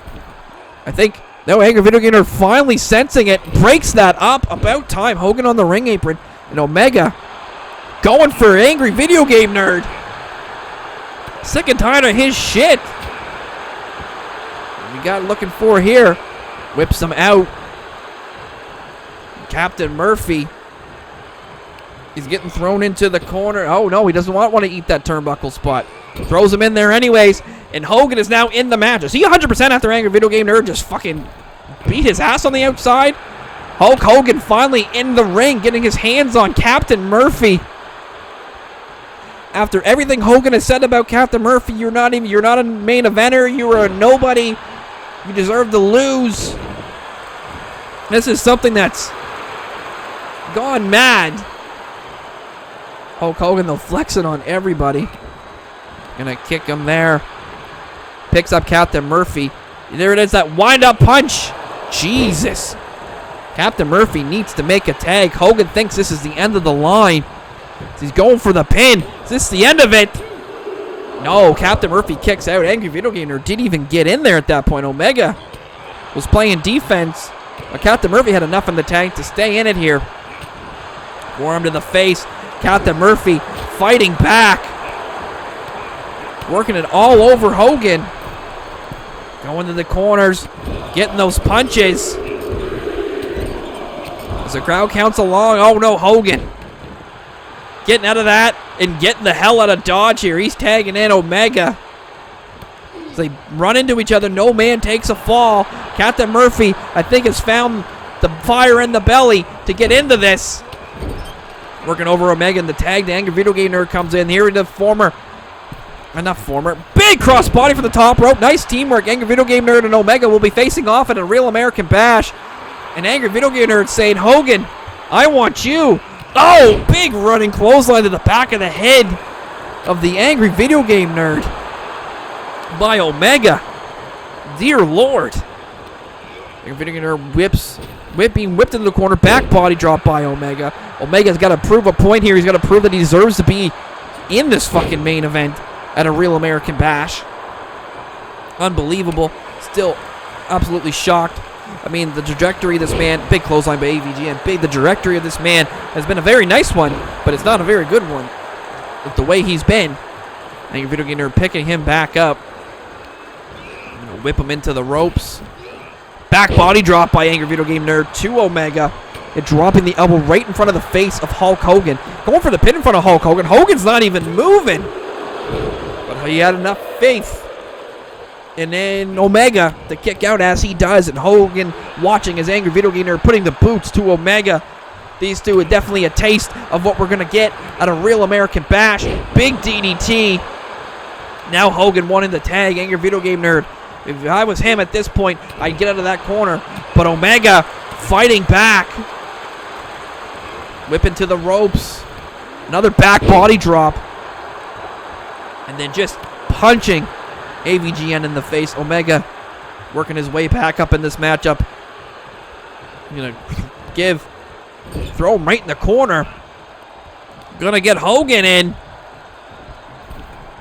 I think, no, Angry Video Game Nerd finally sensing it, breaks that up. About time. Hogan on the ring apron. And Omega going for Angry Video Game Nerd. Sick and tired of his shit. We got looking for here. Whips him out. Captain Murphy. He's getting thrown into the corner. Oh, no, he doesn't want to eat that turnbuckle spot. Throws him in there anyways. And Hogan is now in the match. Is he 100% after Angry Video Game Nerd just fucking beat his ass on the outside? Hulk Hogan finally in the ring, getting his hands on Captain Murphy. After everything Hogan has said about Captain Murphy, you're not a main eventer. You're a nobody. You deserve to lose. This is something that's gone mad. Hulk Hogan, they'll flex it on everybody. Gonna kick him there. Picks up Captain Murphy. There it is, that wind-up punch. Jesus. Captain Murphy needs to make a tag. Hogan thinks this is the end of the line. He's going for the pin. Is this the end of it? No, Captain Murphy kicks out. Angry Video Gamer didn't even get in there at that point. Omega was playing defense. But Captain Murphy had enough in the tank to stay in it here. Forearm to the face. Captain Murphy fighting back. Working it all over Hogan. Going to the corners. Getting those punches. As the crowd counts along. Oh no, Hogan. Getting out of that and getting the hell out of Dodge here. He's tagging in Omega. As they run into each other. No man takes a fall. Captain Murphy, I think, has found the fire in the belly to get into this. Working over Omega in the tag. The Angry Video Game Nerd comes in. Here the big crossbody from the top rope. Nice teamwork. Angry Video Game Nerd and Omega will be facing off at a Real American Bash. And Angry Video Game Nerd saying, Hogan, I want you. Oh, big running clothesline to the back of the head of the Angry Video Game Nerd by Omega. Dear Lord. Angry Video Game Nerd being whipped into the corner. Back body drop by Omega. Omega's got to prove a point here. He's got to prove that he deserves to be in this fucking main event at a Real American Bash. Unbelievable. Still absolutely shocked. I mean, the trajectory of this man, big clothesline by AVGN, the trajectory of this man has been a very nice one, but it's not a very good one. With the way he's been. Angry Video Game Nerd picking him back up. Gonna whip him into the ropes. Back body drop by Angry Video Game Nerd to Omega. And dropping the elbow right in front of the face of Hulk Hogan. Going for the pin in front of Hulk Hogan. Hogan's not even moving. But he had enough faith. And then Omega to kick out as he does. And Hogan watching as Angry Video Game Nerd putting the boots to Omega. These two are definitely a taste of what we're going to get at a Real American Bash. Big DDT. Now Hogan wanting the tag. Angry Video Game Nerd. If I was him at this point, I'd get out of that corner. But Omega fighting back. Whipping to the ropes. Another back body drop. And then just punching AVGN in the face. Omega working his way back up in this matchup. Gonna throw him right in the corner. Gonna get Hogan in.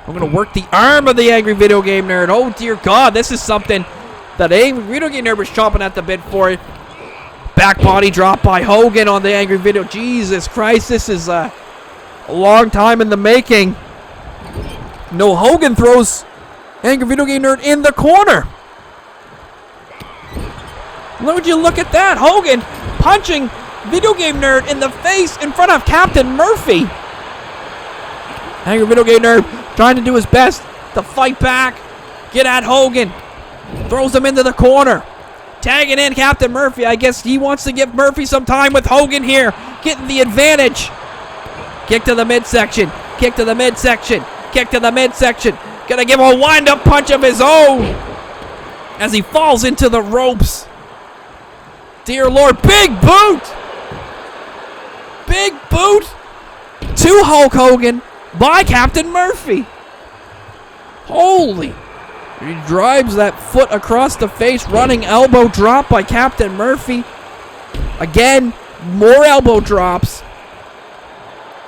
I'm gonna work the arm of the Angry Video Game Nerd. Oh dear God, this is something that Angry Video Game Nerd was chomping at the bit for. Back body drop by Hogan on the Angry Video. Jesus Christ, this is a long time in the making. No, Hogan throws Angry Video Game Nerd in the corner. Would you look at that? Hogan punching Video Game Nerd in the face in front of Captain Murphy. Angry Video Game Nerd trying to do his best to fight back. Get at Hogan. Throws him into the corner. Tagging in Captain Murphy. I guess he wants to give Murphy some time with Hogan here. Getting the advantage. Kick to the midsection. Kick to the midsection. Kick to the midsection. Gonna give a wind-up punch of his own as he falls into the ropes. Dear Lord, big boot! Big boot to Hulk Hogan by Captain Murphy. Holy. He drives that foot across the face. Running elbow drop by Captain Murphy. Again, more elbow drops.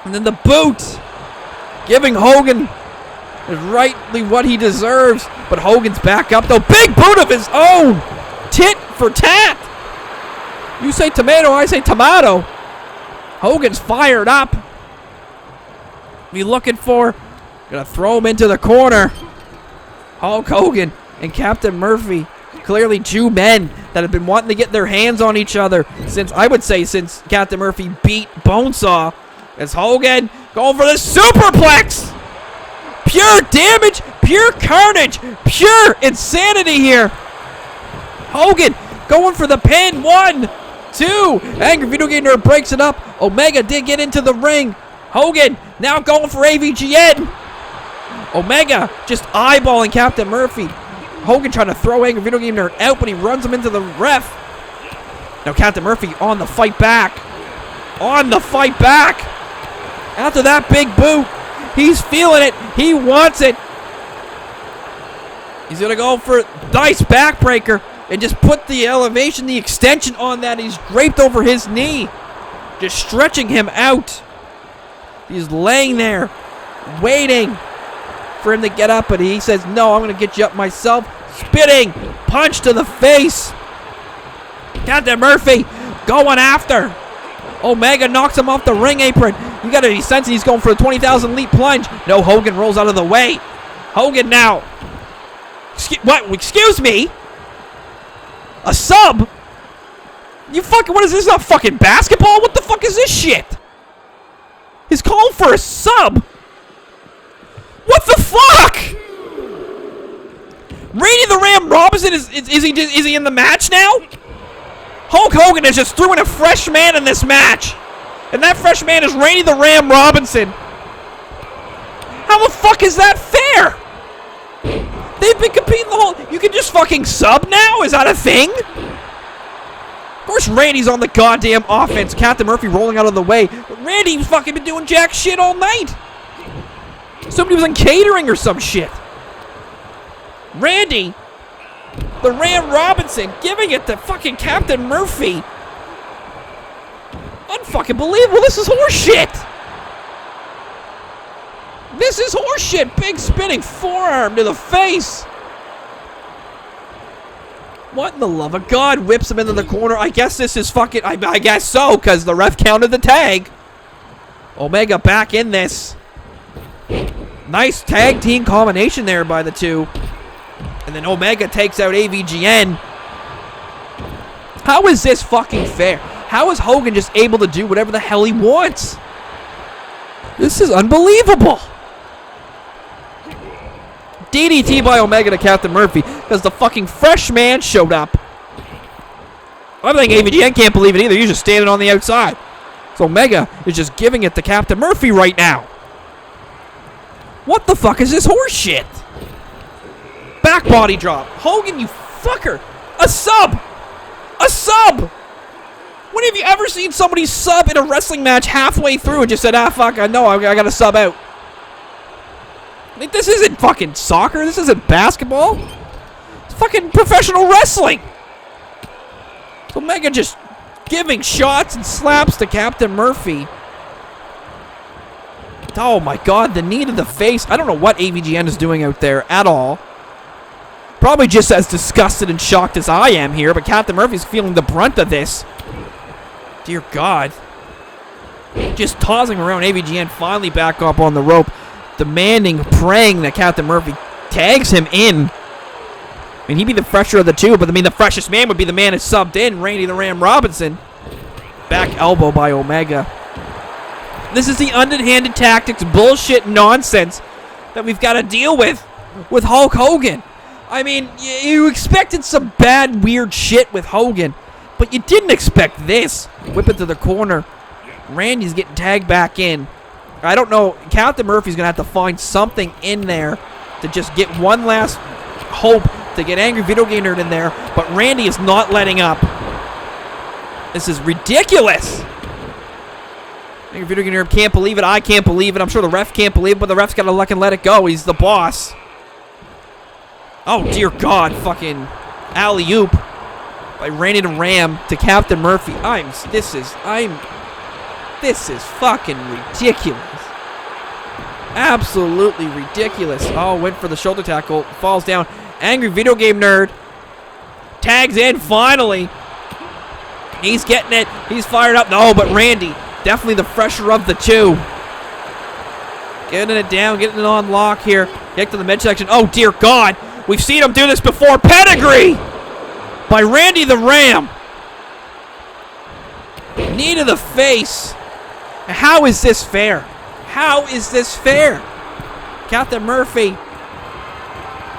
And then the boot. Giving Hogan is rightly what he deserves. But Hogan's back up though. Big boot of his own. Tit for tat. You say tomato, I say tomato. Hogan's fired up. Be looking for. Gonna throw him into the corner. Hulk Hogan and Captain Murphy. Clearly two men that have been wanting to get their hands on each other since, I would say, since Captain Murphy beat Bonesaw. As Hogan going for the superplex. Pure damage, pure carnage, pure insanity here. Hogan going for the pin. 1, 2. Angry Video Game Nerd breaks it up. Omega did get into the ring. Hogan now going for AVGN. Omega just eyeballing Captain Murphy. Hogan trying to throw Angry Video Game Nerd out, but he runs him into the ref. Now Captain Murphy on the fight back. On the fight back. After that big boot, he's feeling it. He wants it. He's going to go for nice backbreaker and just put the elevation, the extension on that. He's draped over his knee. Just stretching him out. He's laying there, waiting for him to get up, but he says, no, I'm going to get you up myself. Spitting punch to the face. Captain Murphy going after. Omega knocks him off the ring apron. You got to be sensing he's going for a 20,000 leap plunge. No, Hogan rolls out of the way. Hogan now. What? Excuse me? A sub? You fucking, what is this? Not fucking basketball? What the fuck is this shit? He's calling for a sub. What the fuck? Randy the Ram Robinson is he in the match now? Hulk Hogan has just threw in a fresh man in this match. And that fresh man is Randy the Ram Robinson. How the fuck is that fair? They've been competing the whole... You can just fucking sub now? Is that a thing? Of course Randy's on the goddamn offense. Captain Murphy rolling out of the way. But Randy's fucking been doing jack shit all night. Somebody was on catering or some shit. Randy, the Ram Robinson, giving it to fucking Captain Murphy. Unfucking believable. This is horseshit. This is horseshit. Big spinning forearm to the face. What in the love of God? Whips him into the corner. I guess this is fucking... I guess so, because the ref counted the tag. Omega back in this. Nice tag team combination there by the two. And then Omega takes out AVGN. How is this fucking fair? How is Hogan just able to do whatever the hell he wants? This is unbelievable. DDT by Omega to Captain Murphy because the fucking fresh man showed up. I think AVGN can't believe it either. He's just standing on the outside. So Omega is just giving it to Captain Murphy right now. What the fuck is this horse shit? Back body drop. Hogan, you fucker. A sub. A sub. When have you ever seen somebody sub in a wrestling match halfway through and just said, ah, fuck, I know, I gotta sub out? Like, this isn't fucking soccer. This isn't basketball. It's fucking professional wrestling. So Omega just giving shots and slaps to Captain Murphy. Oh my God, the knee to the face. I don't know what AVGN is doing out there at all. Probably just as disgusted and shocked as I am here, but Captain Murphy's feeling the brunt of this. Dear God. Just tossing around. AVGN finally back up on the rope, demanding, praying that Captain Murphy tags him in. I mean, he'd be the fresher of the two, but I mean, the freshest man would be the man who subbed in, Randy the Ram Robinson. Back elbow by Omega. This is the underhanded tactics, bullshit nonsense that we've got to deal with Hulk Hogan. I mean, you expected some bad, weird shit with Hogan, but you didn't expect this. Whip it to the corner. Randy's getting tagged back in. I don't know. Captain Murphy's going to have to find something in there to just get one last hope to get Angry Video Game Nerd in there, but Randy is not letting up. This is ridiculous. Angry Video Game Nerd can't believe it. I can't believe it. I'm sure the ref can't believe it, but the ref's got to let it go. He's the boss. Oh, dear God. Fucking alley-oop by Randy the Ram to Captain Murphy. This is fucking ridiculous. Absolutely ridiculous. Oh, went for the shoulder tackle. Falls down. Angry Video Game Nerd tags in finally. He's getting it. He's fired up. No, but Randy, definitely the fresher of the two. Getting it down, getting it on lock here. Get to the midsection. Oh, dear God. We've seen him do this before. Pedigree by Randy the Ram. Knee to the face. How is this fair? How is this fair? Captain Murphy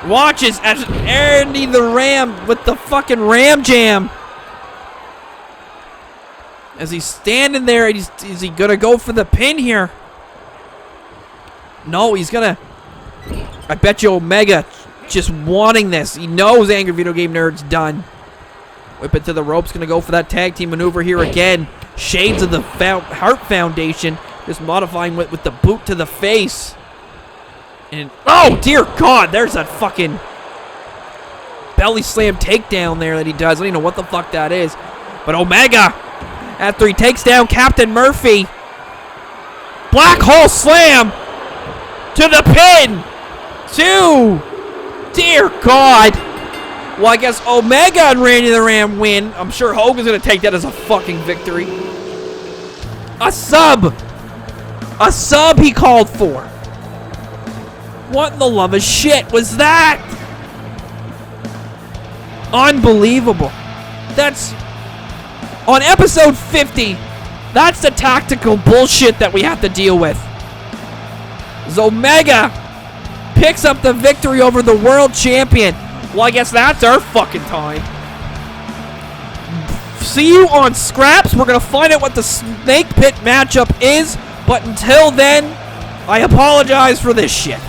watches as Randy the Ram with the fucking Ram Jam. As he's standing there, is he going to go for the pin here? No, he's going to. I bet you Omega just wanting this. He knows Angry Video Game Nerd's done. Whip it to the ropes. Going to go for that tag team maneuver here again. Shades of the Heart Foundation. Just modifying with the boot to the face. And, oh, dear God. There's that fucking belly slam takedown there that he does. I don't even know what the fuck that is. But Omega, after he takes down Captain Murphy, black hole slam to the pin. Dear God. Well, I guess Omega and Randy the Ram win. I'm sure Hogan's going to take that as a fucking victory. A sub. A sub he called for. What in the love of shit was that? Unbelievable. That's... On episode 50, that's the tactical bullshit that we have to deal with. As Omega picks up the victory over the world champion. Well, I guess that's our fucking time. See you on Scraps. We're going to find out what the Snake Pit matchup is. But until then, I apologize for this shit.